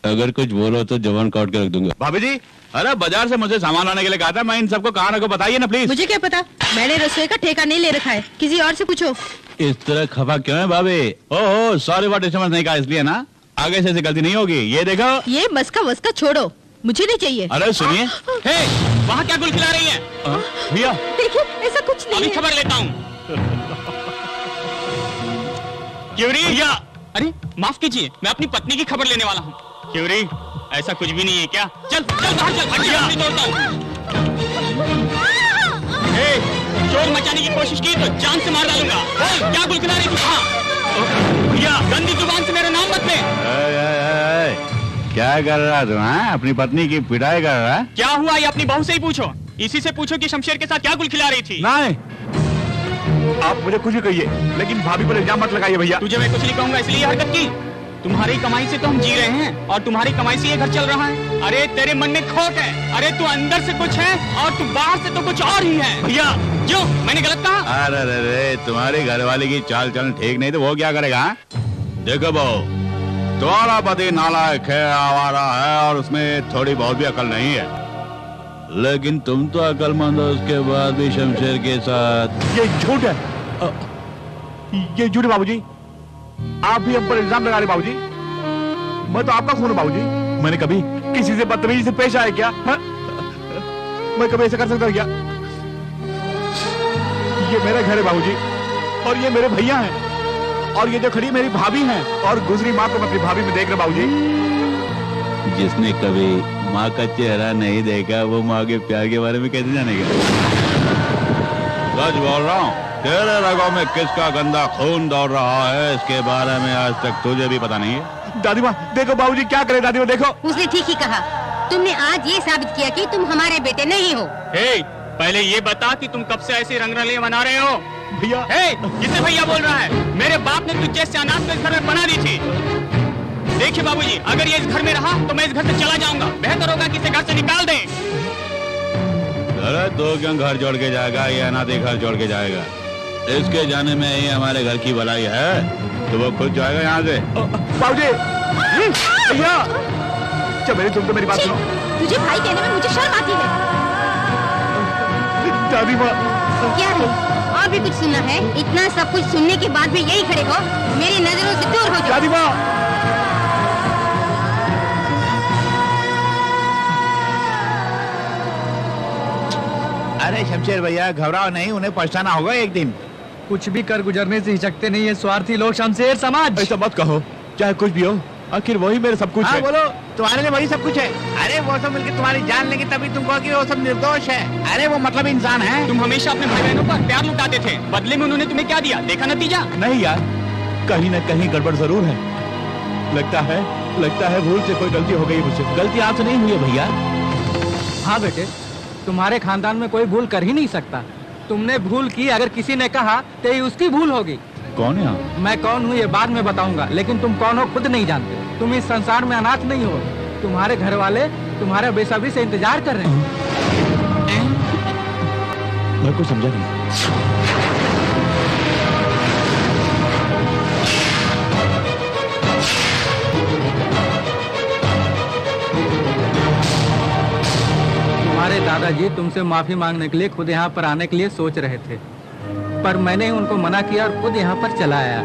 अगर कुछ बोलो तो जवान काट के रख दूंगा। भाभी जी, अरे बाजार से मुझे सामान लाने के लिए कहा था, मैं इन सबको कहाँ रखो बताइए ना प्लीज। मुझे क्या पता, मैंने रसोई का ठेका नहीं ले रखा है, किसी और से पूछो। इस तरह खफा क्यों है भाभी? ओहो, सॉरी व्हाट समझ नहीं कहा इसलिए ना, आगे से ऐसी गलती नहीं होगी। ये देखो, ये मस्का वस्का छोड़ो, मुझे नहीं चाहिए। अरे सुनिए, वहाँ क्या गुल खिला रही है? भैया देखिए, ऐसा कुछ नहीं अभी है। खबर लेता हूँ। क्यूरी, या अरे माफ कीजिए, मैं अपनी पत्नी की खबर लेने वाला हूँ। क्यूरी, ऐसा कुछ भी नहीं है क्या? चल चल बाहर चल, हटिया नहीं तोड़ता हूँ। शोर मचाने की कोशिश की तो जान से मार डालूंगा। बोल, क्या गुल खिला रही थी? हाँ भैया, गंदी जुबान से मेरा नाम मत ले। क्या कर रहा तू? अपनी पत्नी की पिटाई कर रहा है? क्या हुआ ये अपनी बहू से ही पूछो। इसी से पूछो कि शमशेर के साथ क्या गुल खिला रही थी। नहीं, आप मुझे कुछ भी कहिए, लेकिन भाभी पर इल्जाम मत लगाइए भैया। तुझे मैं कुछ नहीं कहूंगा, इसलिए ये हरकत की। तुम्हारी कमाई से तो हम जी रहे हैं और तुम्हारी कमाई से ये घर चल रहा है। अरे तेरे मन में खोट है। अरे तू अंदर से कुछ है और तू बाहर से तो कुछ और ही है। भैया क्यों, मैंने गलत कहा? अरे तुम्हारी घरवाली की चाल चलन ठीक नहीं तो वो क्या करेगा? देखो बहू, तुम्हारा पति नालायक है, आवारा है और उसमें थोड़ी बहुत भी अकल नहीं है, लेकिन तुम तो अकलमंद हो, उसके बाद भी शमशेर के साथ। ये झूठ है, ये झूठ है बाबूजी। आप भी हम पर इल्जाम लगा रहे बाबूजी। मैं तो आपका खून हूं बाबूजी। मैंने कभी किसी से बदतमीजी से पेश आया क्या? हा? मैं कभी ऐसा कर सकता क्या? ये मेरा घर है बाबूजी, और ये मेरे भैया हैं, और ये जो खड़ी मेरी भाभी हैं, और गुजरी माँ को मैं अपनी भाभी में देख रहा बाबूजी। जिसने कभी माँ का चेहरा नहीं देखा वो माँ के प्यार के बारे में कैसे जानेगा? सच बोल रहा हूँ, तेरे रगों में किसका गंदा खून दौड़ रहा है इसके बारे में आज तक तुझे भी पता नहीं है। दादी माँ देखो, बाबूजी क्या करे, दादी माँ देखो। उसने ठीक ही कहा, तुमने आज ये साबित किया कि तुम हमारे बेटे नहीं हो। पहले ये बता कि तुम कब से ऐसी रंगरलियां मना रहे हो? भैया, किसे भैया बोल रहा है? मेरे बाप ने तुझ जैसे अनाथ को इस घर में बना दी थी। देखिए बाबूजी, अगर ये इस घर में रहा तो मैं इस घर से चला जाऊंगा। बेहतर होगा कि इसे घर से निकाल दें। अरे तो क्यों घर जोड़ के जाएगा, ये अनाथ घर जोड़ के जाएगा? इसके जाने में ही हमारे घर की भलाई है, तो वो खुद जाएगा यहाँ से। बाबूजी, भैया, चल मेरी, तुम तो मेरी बात सुनो। तुझे भाई कहने में मुझे शर्म आती है। दादी माँ, क्या है? और भी कुछ सुनना है? इतना सब कुछ सुनने के बाद भी यही खड़े हो? मेरी नजरों से दूर हो जाओ। दादी माँ, अरे शमशेर भैया घबराओ नहीं, उन्हें पछताना होगा एक दिन। कुछ भी कर गुजरने से हिचकते नहीं है स्वार्थी लोग शमशेर समाज। ऐसा मत कहो, चाहे कुछ भी हो, आखिर वही मेरे सब कुछ हाँ है। बोलो, तुम्हारे लिए वही सब कुछ है। अरे वो सब मिलकर तुम्हारी जान लेंगे तभी तुम कहो कि वो सब निर्दोष है। अरे वो मतलब इंसान है। तुम हमेशा अपने भाई बहनों पर प्यार लुटाते थे, बदले में उन्होंने तुम्हें क्या दिया? देखा नतीजा? नहीं यार, कहीं न कहीं गड़बड़ जरूर है। लगता है भूल से कोई गलती हो गई मुझसे। गलती आपसे नहीं हुई है भैया। हाँ बेटे, तुम्हारे खानदान में कोई भूल कर ही नहीं सकता। तुमने भूल की, अगर किसी ने कहा तो ये उसकी भूल होगी। कौन है आप? मैं कौन हूँ ये बाद में बताऊंगा, लेकिन तुम कौन हो खुद नहीं जानते। तुम इस संसार में अनाथ नहीं हो। तुम्हारे घर वाले तुम्हारे बेसब्री से इंतजार कर रहे हैं। मैं कुछ समझा नहीं। तुम्हारे दादाजी तुमसे माफी मांगने के लिए खुद यहाँ पर आने के लिए सोच रहे थे, पर मैंने उनको मना किया और खुद यहाँ पर चला आया।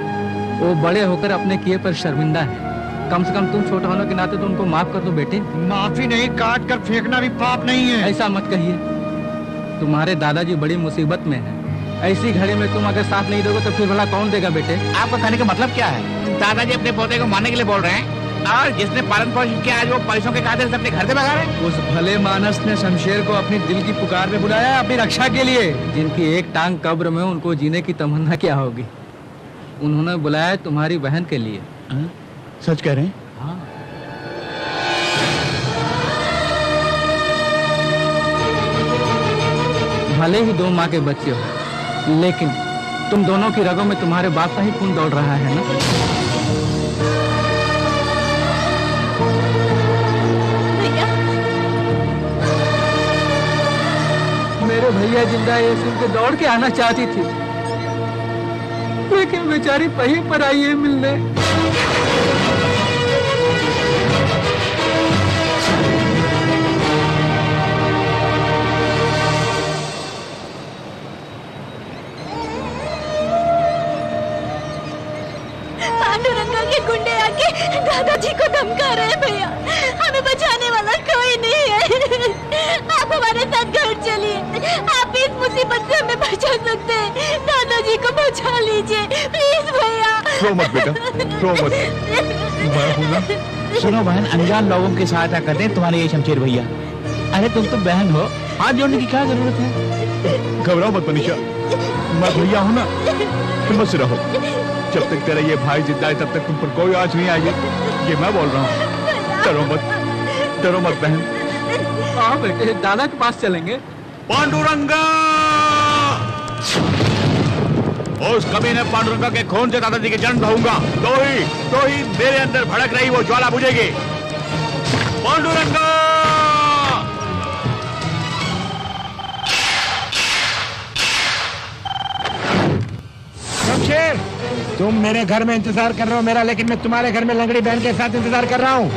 वो बड़े होकर अपने किए पर शर्मिंदा है। कम से कम तुम छोटे होने के नाते तो उनको माफ कर दो बेटे। माफी नहीं, काट कर फेंकना भी पाप नहीं है। ऐसा मत कहिए, तुम्हारे दादाजी बड़ी मुसीबत में हैं। ऐसी घड़ी में तुम अगर साथ नहीं दोगे तो फिर भला कौन देगा बेटे? आपका कहने का मतलब क्या है? दादाजी अपने पोते को मारने के लिए बोल रहे हैं, और जिसने पालन पोषण किया आज वो पैसों के खातिर से अपने घर से भगा रहे हैं। उस भले मानस ने शमशेर को अपनी दिल की पुकार में बुलाया अपनी रक्षा के लिए। जिनकी एक टांग कब्र में, उनको जीने की तमन्ना क्या होगी? उन्होंने बुलाया तुम्हारी बहन के लिए। सच कह रहे हैं? हाँ। भले ही 2 माँ के बच्चे हो, लेकिन तुम दोनों की रगों में तुम्हारे बाप का ही खून दौड़ रहा है ना। भैया, मेरे भैया जिंदा ये सुन के दौड़ के आना चाहती थी, लेकिन बेचारी कहीं पर आई है मिलने। पांडुरंगा के गुंडे आके दादाजी को धमका रहे हैं भैया। हमें बचाने वाला कोई नहीं है। आप हमारे साथ घर चलिए, आप इस मुसीबत से हमें बचा सकते हैं। दादाजी को बचा लीजिए प्लीज भैया। रो मत बेटा, रो मत। मैं हूं ना। सुनो बहन, अनजान लोगों की सहायता करते हैं तुम्हारे ये शमशेर भैया। अरे तुम तो बहन हो, हाथ जोड़ने की क्या जरूरत है? घबराओ मत मनीषा, मैं भैया हूं ना, हिम्मत से रहो। जब तक तेरा ये भाई जिंदा है तब तक तुम पर कोई आँच नहीं आएगी, ये मैं बोल रहा हूँ। डरो मत, डरो मत बहन। हाँ बेटे, दादा के पास चलेंगे। पांडुरंगा! उस कमीने पांडुरंगा के खून से दादाजी के जन्म दूंगा, तो ही मेरे अंदर भड़क रही वो ज्वाला बुझेगी। पांडुरंगा! शमशेर, तुम मेरे घर में इंतजार कर रहे हो मेरा, लेकिन मैं तुम्हारे घर में लंगड़ी बहन के साथ इंतजार कर रहा हूँ।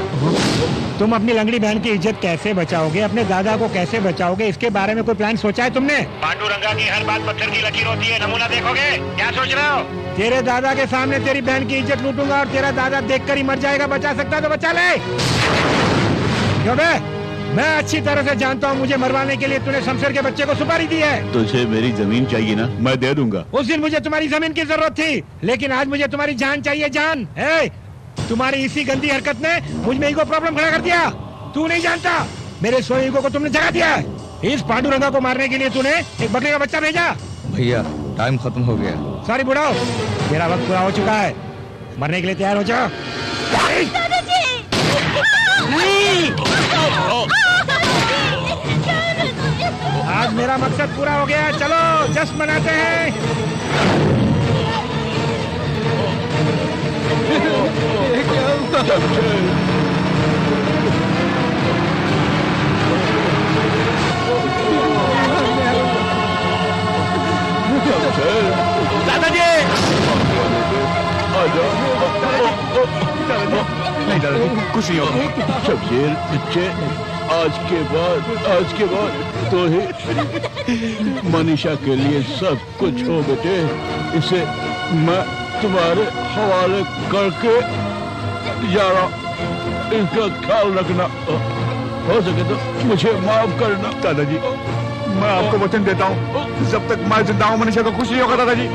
तुम अपनी लंगड़ी बहन की इज्जत कैसे बचाओगे, अपने दादा को कैसे बचाओगे, इसके बारे में कोई प्लान सोचा है तुमने? पांडुरंगा की हर बात पत्थर की लकीर होती है, नमूना देखोगे? क्या सोच रहे हो? तेरे दादा के सामने तेरी बहन की इज्जत लूटूंगा और तेरा दादा देखकर ही मर जाएगा। बचा सकता है तो बचा ले। क्यों बे? मैं अच्छी तरह से जानता हूँ मुझे मरवाने के लिए तूने शमशेर के बच्चे को सुपारी दी है। तुझे मेरी जमीन चाहिए ना, मैं दे दूंगा। उस दिन मुझे तुम्हारी जमीन की जरूरत थी, लेकिन आज मुझे तुम्हारी जान चाहिए, जान। तुम्हारी इसी गंदी हरकत ने मुझ में ईगो प्रॉब्लम खड़ा कर दिया। तू नहीं जानता, मेरे सोए ईगो को तुमने जगा दिया है। इस पांडुरंगा को मारने के लिए तूने एक बकरी का बच्चा भेजा। भैया टाइम खत्म हो गया। सॉरी बुढ़ाओ, तेरा वक्त पूरा हो चुका है। मरने के लिए तैयार हो जाओ। आज मेरा मकसद पूरा हो गया, चलो जश्न मनाते हैं। ये क्या हुआ? दादाजी! नहीं दादाजी, कुछ नहीं होगा। शमशेर बच्चे, आज के बाद तो ही मनीषा के लिए सब कुछ हो बेटे। इसे मैं तुम्हारे हवाले करके जा रहा। इसका ख्याल रखना, हो सके तो मुझे माफ करना। दादाजी, मैं आपको वचन देता हूँ, जब तक मैं जिंदा हूँ मनीषा को कुछ नहीं होगा दादाजी।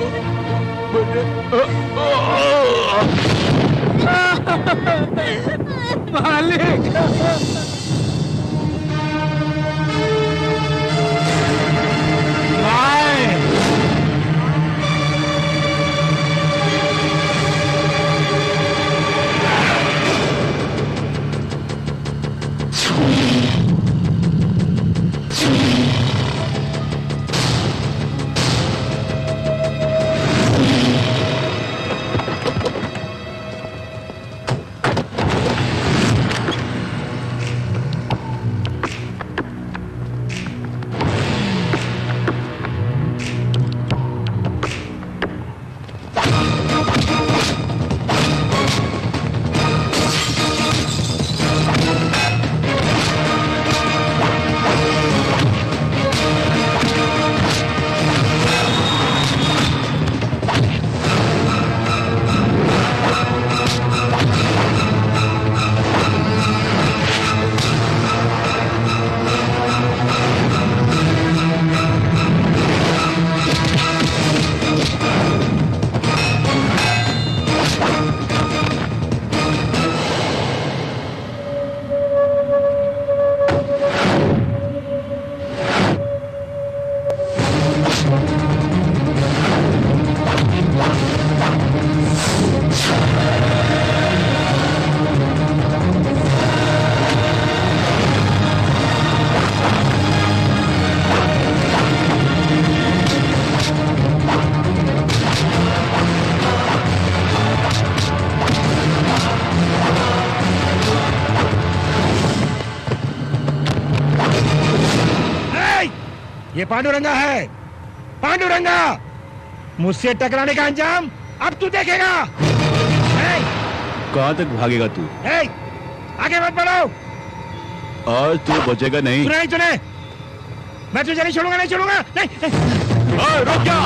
मालिक! ये पांडुरंगा है, पांडुरंगा। मुझसे टकराने का अंजाम अब तू देखेगा। कहाँ तक भागेगा तू? आगे मत बढ़ो। आज तू बचेगा नहीं। सुना नहीं तूने? मैं तुझे नहीं छोड़ूंगा, नहीं छोड़ूंगा, नहीं। रुक जा।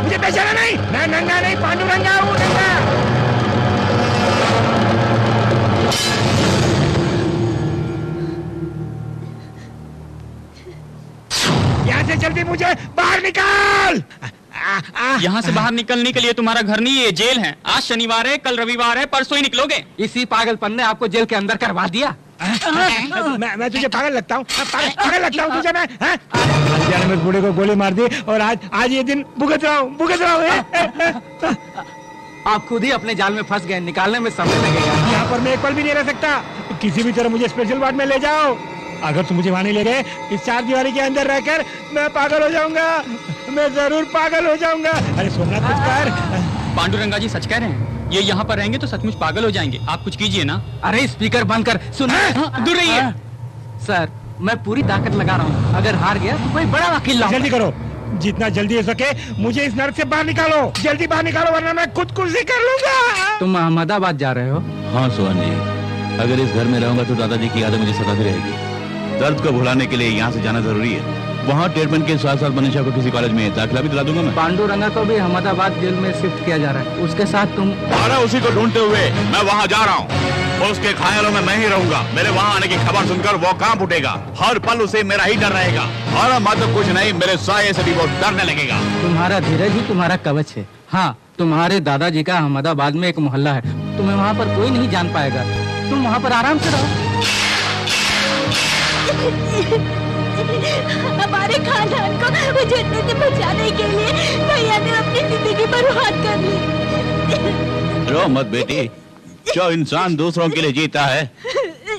मुझे पहचाना नहीं? मैं नंगा नहीं, पांडुरंगा हूँ, नंगा। यहाँ से जल्दी मुझे बाहर निकाल। यहाँ से बाहर निकलने के लिए तुम्हारा घर नहीं, ये जेल है। आज शनिवार है, कल रविवार है, परसों ही निकलोगे। इसी पागलपन ने आपको जेल के अंदर करवा दिया। मैं तुझे पागल लगता हूँ? पागल लगता हूँ तुझे मैं? मैं इस बूढ़े को गोली मार दी और आज ये दिन भुगत रहा हूँ। आप खुद ही अपने जाल में फंस गए, निकालने में समय लगेगा। यहाँ पर मैं एक पल भी नहीं रह सकता। किसी भी तरह मुझे स्पेशल वार्ड में ले जाओ। अगर तुम मुझे वहाँ नहीं ले गए, इस चार दीवारी के अंदर रहकर मैं पागल हो जाऊंगा। मैं जरूर पागल हो जाऊंगा। अरे सोमनाथ कुछ कर। पांडुरंगा जी सच कह रहे हैं, ये यहाँ पर रहेंगे तो सचमुच पागल हो जाएंगे। आप कुछ कीजिए ना। अरे स्पीकर बंद कर, सुन। दूर रहिए। सर मैं पूरी ताकत लगा रहा हूँ, अगर हार गया तो कोई बड़ा वकील लाऊंगा। जल्दी करो, जितना जल्दी हो सके मुझे इस नर्क से बाहर निकालो। जल्दी बाहर निकालो वरना मैं खुदकुशी कर लूंगा। तुम अहमदाबाद जा रहे हो? हाँ सोहन जी, अगर इस घर में रहूंगा तो दादाजी की यादें मुझे सताती रहेगी। दर्द को भुलाने के लिए यहाँ से जाना जरूरी है। वहाँ ट्रीटमेंट के साथ साथ मनीषा को किसी कॉलेज में दाखिला भी दिला दूंगा मैं। पांडुरंगा को भी अहमदाबाद जेल में शिफ्ट किया जा रहा है, उसके साथ तुम। अरे उसी को ढूंढते हुए मैं वहाँ जा रहा हूँ। उसके ख्यालों में मैं ही रहूंगा। मेरे वहाँ आने की खबर सुनकर वो कांप उठेगा। हर पल उसे मेरा ही डर रहेगा। और मत कुछ नहीं, मेरे साये से भी वो डरने लगेगा। तुम्हारा धीरज ही तुम्हारा कवच है। हाँ, तुम्हारे दादाजी का अहमदाबाद में एक मोहल्ला है, तुम्हें वहाँ पर कोई नहीं जान पाएगा। तुम वहाँ पर आराम से रहो। हमारे खानदान को उजड़ने से बचाने के लिए भैया ने अपनी जिंदगी बर्बाद कर ली। रो मत बेटी, जो इंसान दूसरों के लिए जीता है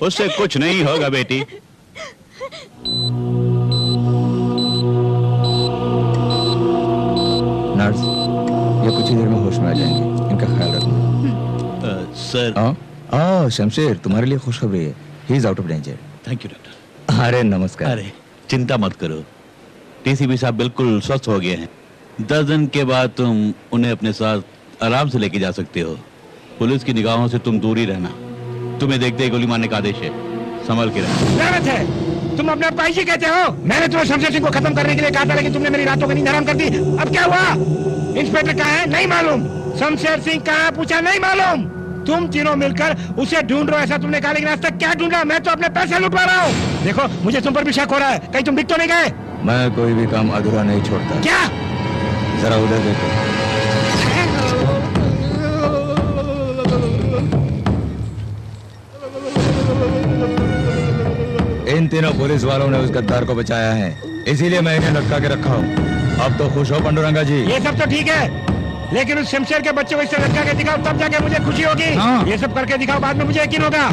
उससे कुछ नहीं होगा बेटी। नर्स, ये कुछ ही देर में होश में आ जाएंगे, इनका ख्याल रखना। सर। शमशेर, तुम्हारे लिए खुशखबरी है, he is out of danger. Thank you doctor. अरे नमस्कार। अरे चिंता मत करो, टीसीपी साहब बिल्कुल स्वस्थ हो गए हैं। 10 दिन के बाद तुम उन्हें अपने साथ आराम से लेके जा सकते हो। पुलिस की निगाहों से तुम दूर ही रहना। तुम्हें देखते ही गोली मारने का आदेश है, संभल के रहना। लानत है, तुम अपने भाई जी कहते हो? मैंने तुम्हें शमशेर सिंह को खत्म करने के लिए कहा था, लेकिन तुमने मेरी रातों की नींद हराम कर दी। अब क्या हुआ? इंस्पेक्टर कहाँ है? नहीं मालूम। शमशेर सिंह कहाँ है? पूछा, नहीं मालूम। तुम तीनों मिलकर उसे ढूंढ रहे हो, ऐसा तुमने कहा, लेकिन आज तक क्या ढूंढा? मैं तो अपने पैसे लुटवा रहा हूँ। देखो, मुझे तुम पर भी शक हो रहा है, कहीं तुम दिख तो नहीं गए? मैं कोई भी काम अधूरा नहीं छोड़ता। क्या? जरा उधर देखो। इन तीनों पुलिस वालों ने उस गद्दार को बचाया है, इसीलिए मैं इन्हें लटका के रखा हूँ। अब तो खुश हो पांडुरंगा जी? ये सब तो ठीक है, लेकिन उस शमशेर के बच्चे को इससे लटका के दिखाओ, तब जाके मुझे खुशी होगी। हाँ। ये सब करके दिखाओ, बाद में मुझे यकीन होगा।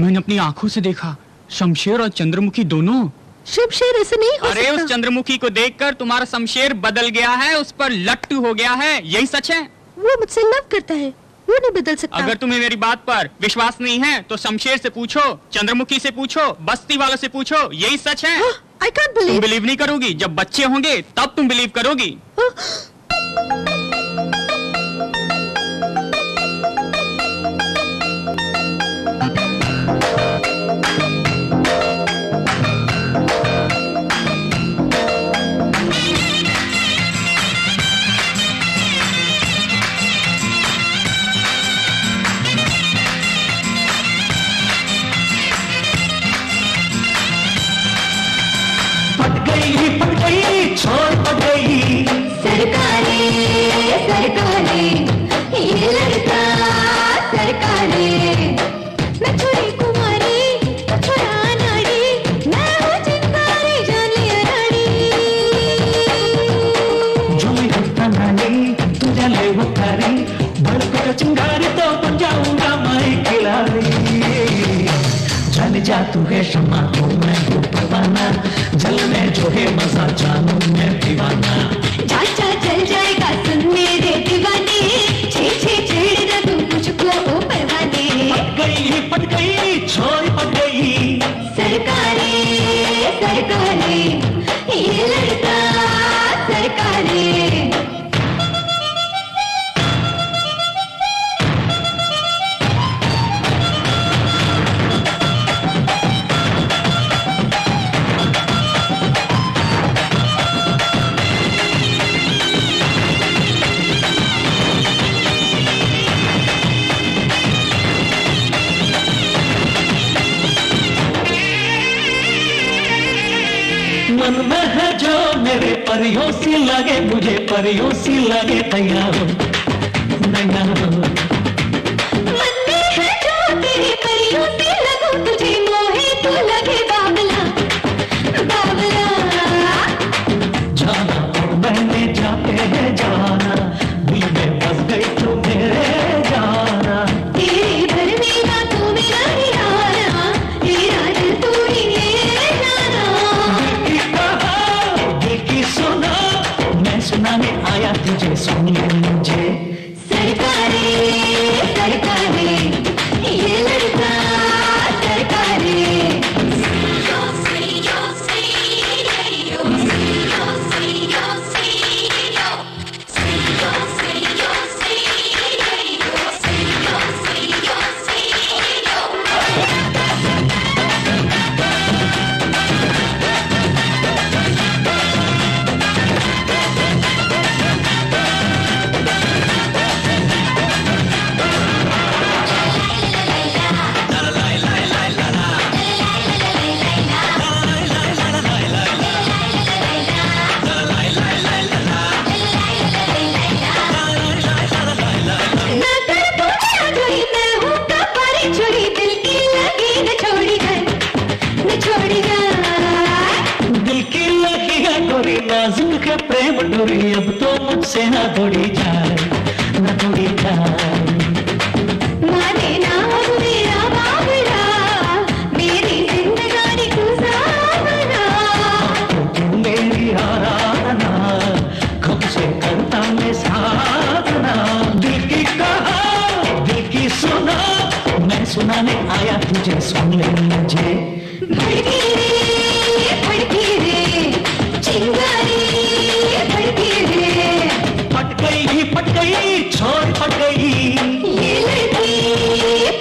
मैंने अपनी आंखों से देखा, शमशेर और चंद्रमुखी दोनों। शमशेर ऐसे नहीं हो अरे सकता। उस चंद्रमुखी को देखकर तुम्हारा शमशेर बदल गया है, उस पर लट्टू हो गया है, यही सच है? वो मुझसे लव करता है, वो नहीं बदल सकता। अगर तुम्हें मेरी बात पर विश्वास नहीं है तो शमशेर से पूछो, चंद्रमुखी से पूछो, बस्ती वालों से पूछो, यही सच है। I can't तुम believe। बिलीव नहीं करोगी, जब बच्चे होंगे तब तुम बिलीव करोगी। पट गई, छोड़ पट गई। सरकारे सरकारे ये लड़का सरकारे। मैं छोरी कुमारी, मैं छोरा नारी, मैं हूँ चिंगारी जानी अनाड़ी। जो मैं होता नानी, तू जाने वो कारी, बड़को चिंगारी तो बन जाऊंगा मैं खिलाड़ी। जाने जा तू है शम्मा, तू मैं हूँ परवाना, जल में जो है मजा जानू मैं दीवाना। चाचा चल जाएगा सुन मेरे दीवाने, छे छे छेड़ ना तू मुझको ओ परवाने। पट गई, छोड़ पट गई। सरकारे सरकारे ये लड़का सरकारे। मन में है जो मेरे परियों सी लगे, मुझे परियों सी लगे। तैयार हो नैया हो। मन में है जो तेरे परियों से लगूं, तुझे मोहे तो लगे बाबला बाबला। जाना और मैंने जाते हैं जाना, दिल में बस गई तू मेरे जाना। तेरे भरने का तू मेरा दीवाना, तेरा दिल तू ही ये जाना। दिल की कहा, दिल की सुना, मैं सुनाने आया तुझे, सुन ले मुझे। सरकारे सरकारे ये लड़का सरकारे। नाजुक है प्रेम डोरी, अब तो मुझसे ना तोड़ी जाए, ना तोड़ी जाए। माने ना हमने सुनाने आया तुझे, सुन ले मुझे। भड़की रे चिंगारी भड़की रे, पट गई छोड़ पट गई, ये लड़की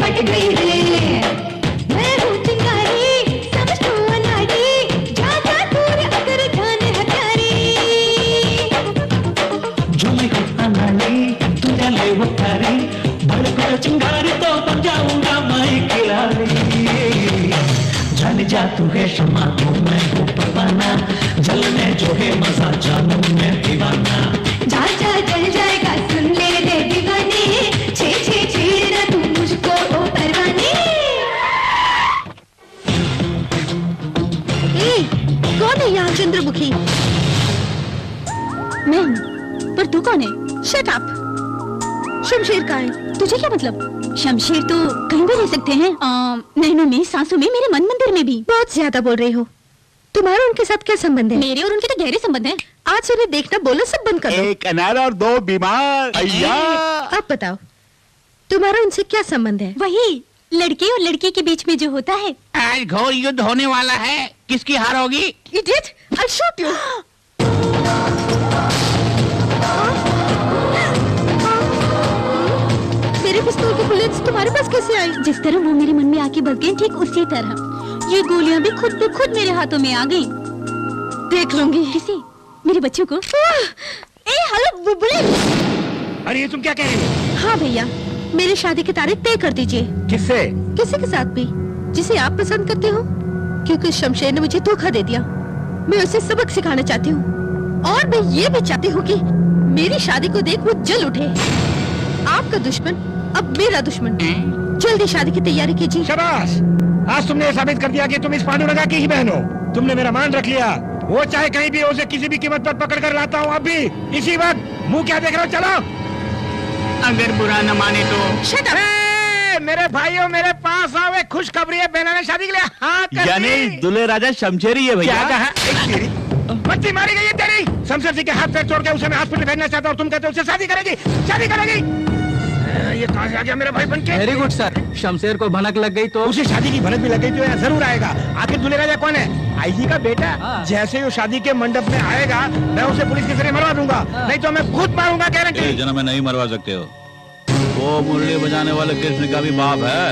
पट गई रे। मैं हूँ चिंगारी समझ तू अनाड़ी, जाता दूर अगर ध्यान हथारी। जो मैं हूँ अनाड़ी तुझे ले वो तारी, भड़को चिंगारी तो बन जाऊंगा मैं खिलाड़ी। जल जा तू है शमा तो मैं हूँ परवाना, जलने जो है मजा जानू मैं दीवाना। जा जा जल जाएगा सुन ले रे दीवाने, छे छे छेड़ना तू मुझको ओ परवाने। कौन है यहाँ चंद्रमुखी? मैं हूँ, पर तू कौन है? Shut up. शमशेर का है, तुझे क्या मतलब? शमशेर तो कहीं भी रह सकते हैं, नैनों में, सांसों में, मेरे मन मंदिर में भी। बहुत ज्यादा बोल रही हो। तुम्हारा उनके साथ क्या संबंध है? मेरे और उनके तो गहरे संबंध हैं। आज से उन्हें देखना बोलो सब बंद कर दो। एक अनार और दो बीमार। अय्या। अब बताओ तुम्हारा उनसे क्या संबंध है? वही लड़के और लड़की के बीच में जो होता है। आज घोर युद्ध होने वाला है, किसकी हार होगी? Idiot, I'll shoot you. मेरे पिस्तौल के बुलेट्स तुम्हारे पास कैसे आई? जिस तरह वो मेरे मन में आके बस गई, ठीक उसी तरह ये गोलियां भी खुद ब खुद मेरे हाथों में आ गई। देख लूंगी। किसी मेरे बच्चों को। Hello bullet. अरे ये तुम क्या कह रही हो? हाँ भैया, मेरी शादी की तारीख तय कर दीजिए। किससे? किसी के साथ भी जिसे आप पसंद करते हो, क्योंकि शमशेर ने मुझे धोखा दे दिया। मैं उसे सबक सिखाना चाहती हूँ, और मैं ये भी चाहती हूँ कि मेरी शादी को देख वो जल उठे। आपका दुश्मन अब मेरा दुश्मन। जल्दी शादी की तैयारी कीजिए। शाबाश, आज तुमने ये साबित कर दिया कि तुम इस पांडुरंगा की ही बहन हो। तुमने मेरा मान रख लिया। वो चाहे कहीं भी हो, उसे किसी भी कीमत पर पकड़ कर लाता हूँ अभी, इसी वक्त। मुंह क्या देख रहे हो? चलो। अगर बुरा न माने तो। Shut up. मेरे भाइयों, मेरे पास आओ, एक खुशखबरी है। बहना ने शादी के लिए हाँ कर दी। यानी दुल्हे राजा शमशेर ही है भैया। क्या कहा? एक तेरी बच्ची मारी गई है तेरी। शमशेर सिंह के हाथ पैर तोड़ के उसे मैं हॉस्पिटल भेजना चाहता हूँ, तुम कहते हो उससे शादी करेगी? शादी करेगी? ये कहाँ से आ गया मेरा भाई बनके? Very good sir. शमशेर को भनक लग गई तो? उसे शादी की भनक भी लग गई तो यहाँ जरूर आएगा। आखिर दूल्हे राजा कौन है? आईजी का बेटा। जैसे ही वो शादी के मंडप में आएगा, मैं उसे पुलिस के जरिए मरवा दूंगा, नहीं तो मैं खुद मारूंगा, गारंटी। जन्म में नहीं मरवा सकते हो। वो मुरली बजाने वाले कृष्ण का भी बाप है।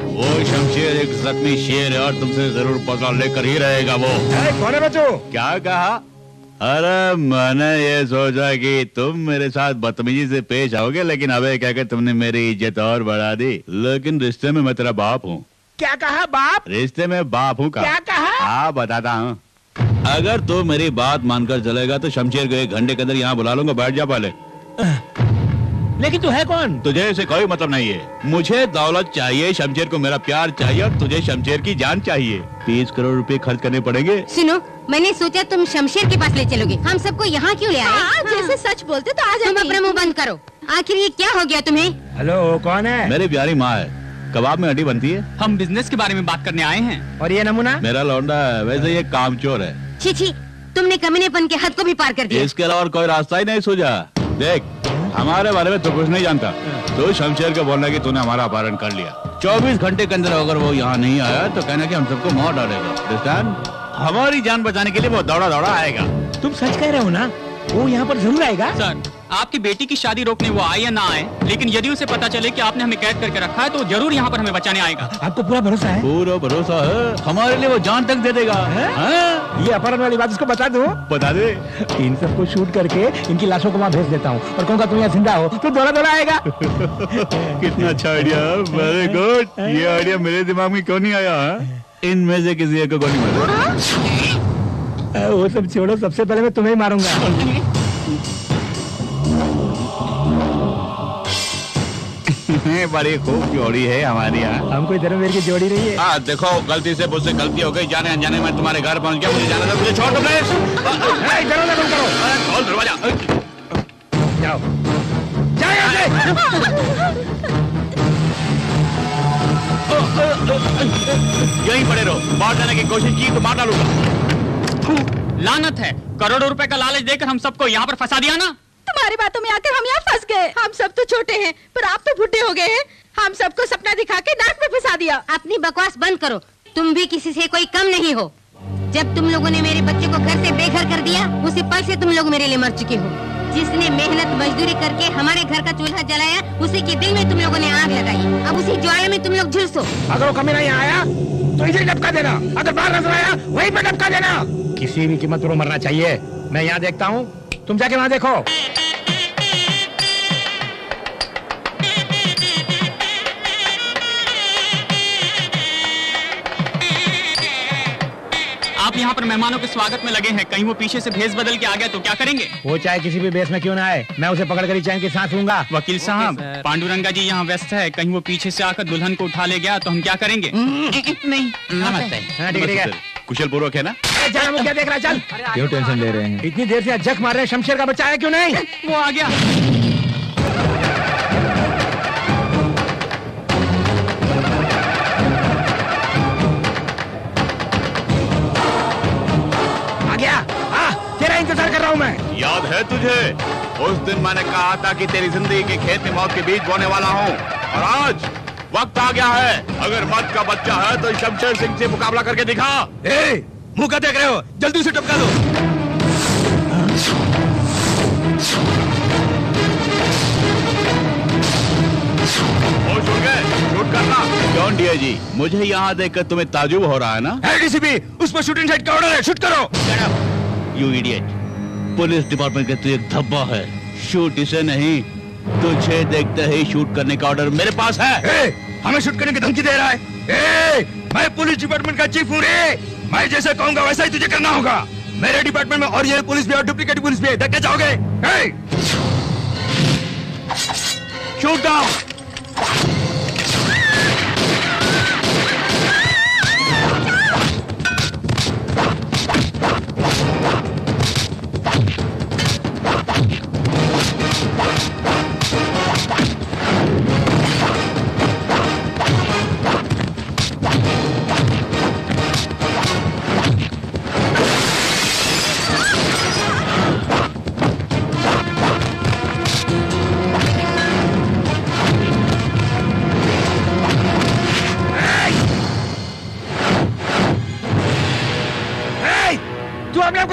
वो शमशेर एक जख्मी शेर है, और तुमसे जरूर पकड़ लेकर ही रहेगा वो। कौन है बच्चों? क्या कहा? अरे मैंने ये सोचा कि तुम मेरे साथ बदतमीजी से पेश आओगे, लेकिन अबे कहकर तुमने मेरी इज्जत और बढ़ा दी। लेकिन रिश्ते में मैं तेरा बाप हूँ। क्या कहा? बाप? रिश्ते में बाप हूँ। क्या कहा? हाँ बताता हूँ। अगर तू मेरी बात मानकर चलेगा तो शमशेर को 1 घंटे के अंदर यहाँ बुला लूंगा। बैठ जा पहले। लेकिन तू है कौन? तुझे इसे कोई मतलब नहीं है। मुझे दौलत चाहिए, शमशेर को मेरा प्यार चाहिए, और तुझे शमशेर की जान चाहिए। 30 करोड़ रुपए खर्च करने पड़ेंगे। सुनो, मैंने सोचा तुम शमशेर के पास ले चलोगे। हम सबको यहाँ क्यों ले आए? जैसे सच बोलते तो आ जाते। तुम अपना मुंह बंद करो। आखिर ये क्या हो गया तुम्हें? हेलो, कौन है? मेरी प्यारी माँ है। कबाब में हड्डी बनती है। हम बिजनेस के बारे में बात करने आए हैं। और ये नमूना? मेरा लौंडा है, वैसे ये कामचोर है। छी छी, तुमने कमीनेपन के हद को भी पार कर दिया। इसके अलावा और कोई रास्ता ही नहीं सूझा। देख, हमारे बारे में तो कुछ नहीं जानता। तो शमशेर को बोलना कि तूने हमारा अपहरण कर लिया। 24 घंटे के अंदर अगर वो यहाँ नहीं आया तो कहना कि हम सबको मार डालेगा। अंडरस्टैंड? हमारी जान बचाने के लिए वो दौड़ा दौड़ा आएगा। तुम सच कह रहे हो ना? वो यहाँ पर जरूर आएगा। सर, आपकी बेटी की शादी रोकने वो आए या ना आए, लेकिन यदि उसे पता चले कि आपने हमें कैद करके रखा है तो जरूर यहाँ पर हमें बचाने आएगा। आपको पूरा भरोसा है? पूरा भरोसा है। हमारे लिए वो जान तक दे देगा। ये अपहरण वाली बात उसको बता दो। बता दे। इन सबको शूट करके इनकी लाशों को वहाँ भेज देता हूँ, और कहूँगा तुम यहाँ जिंदा हो तो दौड़ा दौड़ा आएगा। कितना अच्छा आइडिया। Very good. ये आइडिया मेरे दिमाग में क्यों नहीं आया? इनमें से किसी एक को गोली मारो। वो सब छोड़ो, सबसे पहले मैं तुम्हें ही मारूंगा। बड़ी खूब जोड़ी है हमारी यहाँ। हम कोई धर्मवीर की जोड़ी नहीं है। हाँ देखो, गलती से मुझसे गलती हो गई। जाने अनजाने में तुम्हारे घर पहुँच गया। मुझे जाना था, मुझे छोड़ दो प्लीज। दरवाजा बंद करो। खोल दरवाजा। जाओ, जाओ यहाँ से। यहीं पड़े रहो। बाहर जाने की कोशिश की तो मार डालूंगा। लानत है, करोड़ों रुपए का लालच देकर हम सबको यहाँ पर फंसा दिया ना। तुम्हारी बातों में आकर हम यहाँ फंस गए। हम सब तो छोटे हैं, पर आप तो बुढ़े हो गए हैं। हम सबको सपना दिखा के नाक में फंसा दिया। अपनी बकवास बंद करो, तुम भी किसी से कोई कम नहीं हो। जब तुम लोगों ने मेरे बच्चे को घर से बेघर कर दिया, उसी पल से तुम लोग मेरे लिए मर चुके हो। जिसने मेहनत मजदूरी करके हमारे घर का चूल्हा जलाया, उसी के दिल में तुम लोगों ने आग लगाई। अब उसी ज्वाला में तुम लोग झुलसो। अगर वो कमीना यहाँ आया तो इसे डबका देना, अगर बाहर नजर आया वहीं पे डबका देना। किसी भी कीमत पर मरना चाहिए। मैं यहाँ देखता हूँ, तुम जाके वहाँ देखो। आप यहाँ पर मेहमानों के स्वागत में लगे हैं, कहीं वो पीछे से भेस बदल के आ गया तो क्या करेंगे? वो चाहे किसी भी बेस में क्यों ना आए, मैं उसे पकड़ कर ही चैन की सांस लूंगा। वकील साहब, पांडुरंगा जी यहाँ व्यस्त है, कहीं वो पीछे से आकर दुल्हन को उठा ले गया तो हम क्या करेंगे? नहीं, नमस्ते। हाँ, ठीक है। कुशल पूर्वक है ना? चल, वो क्या देख रहा है? चल। क्यों टेंशन ले रहे हैं? इतनी देर से जख मार रहे हैं, शमशेर का बच्चा है क्यों नहीं? वो आ गया। तेरा इंतजार कर रहा हूँ मैं। याद है तुझे? उस दिन मैंने कहा था कि तेरी जिंदगी के खेत में मौत के बीज बोने वाला हूँ, और आज वक्त आ गया है। अगर मौत का बच्चा है तो शमशेर सिंह से मुकाबला करके दिखा। मुंह का देख रहे हो? जल्दी उसे टपका दो। शूट करना। जॉन डियर जी, मुझे यहाँ देखकर तुम्हें ताजुब हो रहा है ना? डीसीपी, उस पर शूटिंग साइड का ऑर्डर है, शूट करो। यू इडियट, पुलिस डिपार्टमेंट का तू एक धब्बा है। शूट इसे नहीं, तुझे देखते ही शूट करने का ऑर्डर मेरे पास है। हमें शूट करने की धमकी दे रहा है? मैं पुलिस डिपार्टमेंट का चीफ हूँ रे। मैं जैसे कहूँगा वैसा ही तुझे करना होगा। मेरे डिपार्टमेंट में ओरिजिनल पुलिस भी और डुप्लीकेट पुलिस भी है, देख के जाओगे? Shoot down.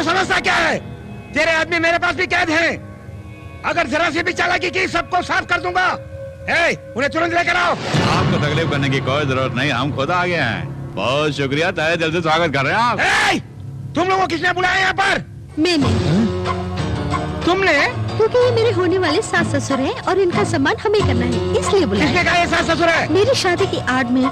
समझता क्या है? तेरे आदमी मेरे पास भी कैद हैं। अगर जरा सी भी चालाकी की सबको साफ कर दूंगा। उन्हें तुरंत लेकर आओ। आपको तकलीफ करने की कोई जरूरत नहीं, हम खुद आ गए हैं। बहुत शुक्रिया, तहे दिल से स्वागत कर रहे हैं आप। तुम लोगों को किसने बुलाया यहाँ पर? मैंने। तुमने? क्योंकि ये मेरे होने वाले सास ससुर हैं और इनका सम्मान हमें करना है, इसलिए बुलाया। किसने कहा ये सास ससुर है? मेरी शादी की आड़ में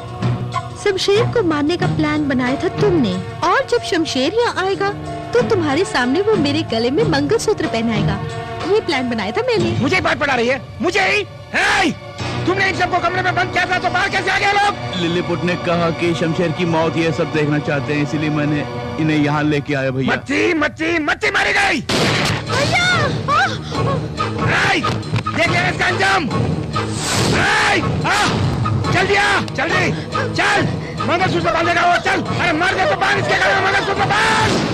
शमशेर को मारने का प्लान बनाया था तुमने, और जब शमशेर यहाँ आएगा तो तुम्हारे सामने वो मेरे गले में मंगलसूत्र पहनाएगा। ये प्लान बनाया था मैंने। मुझे बात पड़ा रही है? मुझे ही? तुमने इन सबको कमरे में बंद किया था तो बाहर कैसे आ गए लोग? लिलीपुट ने कहा कि शमशेर की मौत ये सब देखना चाहते हैं, इसलिए मैंने इन्हें यहाँ लेके आया। भैया मच्छी मारी गई। देखिए इसका अंजाम। जल्दी आ, जल्दी चल। मंगलसूत्र बांधेगा वो, चल। अरे मार दे तो बांध इसके गले में मंगलसूत्र बांध।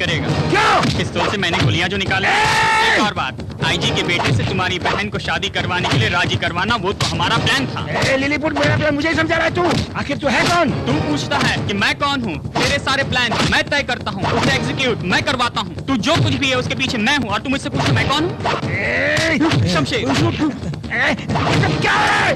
करेगा क्यों? पिस्तौल से मैंने गोलियां जो निकाली। एक और बात, आईजी के बेटे से तुम्हारी बहन को शादी करवाने के लिए राजी करवाना वो तो हमारा प्लान था। लिलीपुट मेरा प्लान मुझे ही समझा रहा है तू? आखिर तू है कौन? तुम पूछता है कि मैं कौन हूँ? तेरे सारे प्लान मैं तय करता हूँ, उसे एग्जीक्यूट मैं करवाता हूँ। तू जो कुछ भी है उसके पीछे मैं हूँ, और तुम मुझसे पूछो मैं कौन हूँ? शमशेर क्या है?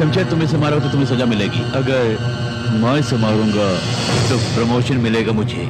शमशेर तुम इसे मारो तो तुम्हें सजा मिलेगी, अगर मैं इसे मारूंगा तो प्रमोशन मिलेगा मुझे।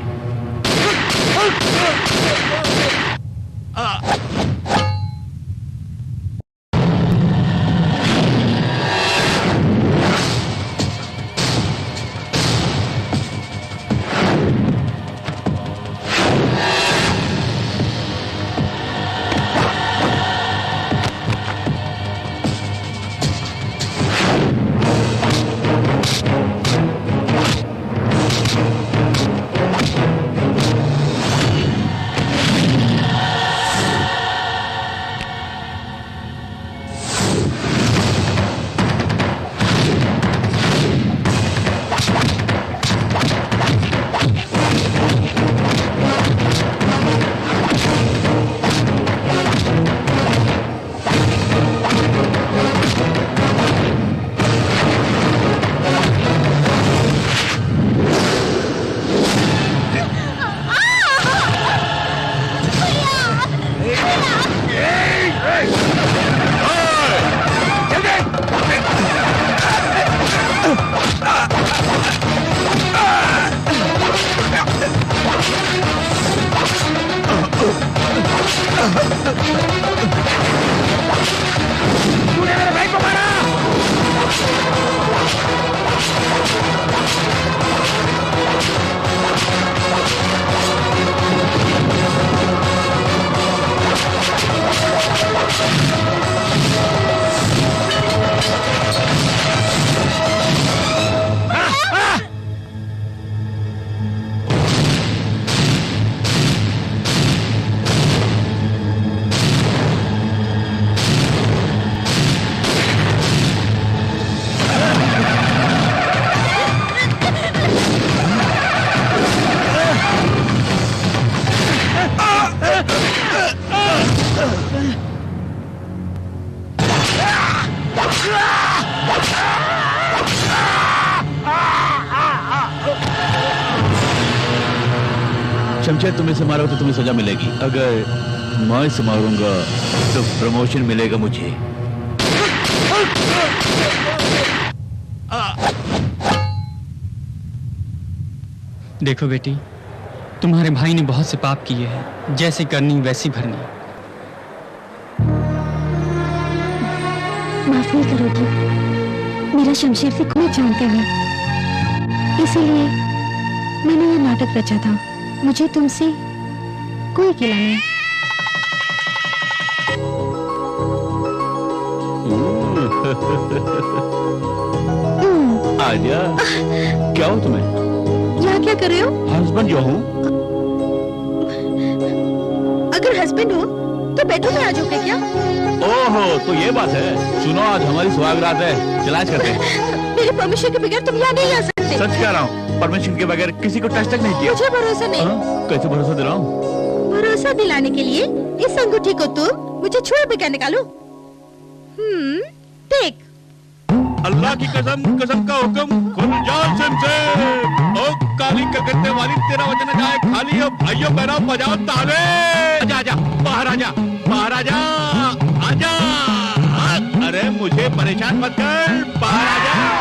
शमशेर तुम इसे मारो तो तुम्हें सजा मिलेगी, अगर मैं इसे मारूंगा तो प्रमोशन मिलेगा मुझे। देखो बेटी, तुम्हारे भाई ने बहुत से पाप किए हैं, जैसे करनी वैसी भरनी। माफ नहीं करोगी, मेरा शमशेर से कोई जानते नहीं, इसीलिए मैंने ये नाटक रचा था। मुझे तुमसे कोई गिला नहीं। आजा, क्या हो तुम्हें? यहाँ क्या कर रहे हो? हस्बैंड जो हूँ। अगर हस्बैंड हो तो बेडरूम में आ जाओगे क्या? ओहो, तो ये बात है। सुनो, आज हमारी सुहागरात है, चलाच करते हैं। मेरे परमिशन के बगैर तुम यहाँ नहीं आ सकते। सच कह रहा हूँ, परमिशन के बगैर किसी को टच तक नहीं किया। मुझे भरोसा नहीं। कैसे भरोसा दिलाऊं? भरोसा दिलाने के लिए इस अंगूठी को तुम मुझे छुए बगैर निकालो। देख। अल्लाह की कसम, कसम का हुक्म, खुल जा शमशेर। ओ काली कलकत्ते वाली, तेरा वजन जाए खाली। अब भाइयों बहनों बजाओ ताले। आजा आजा, बाहर आजा, बाहर आजा, आजा। अरे मुझे परेशान मत कर, बाहर आजा।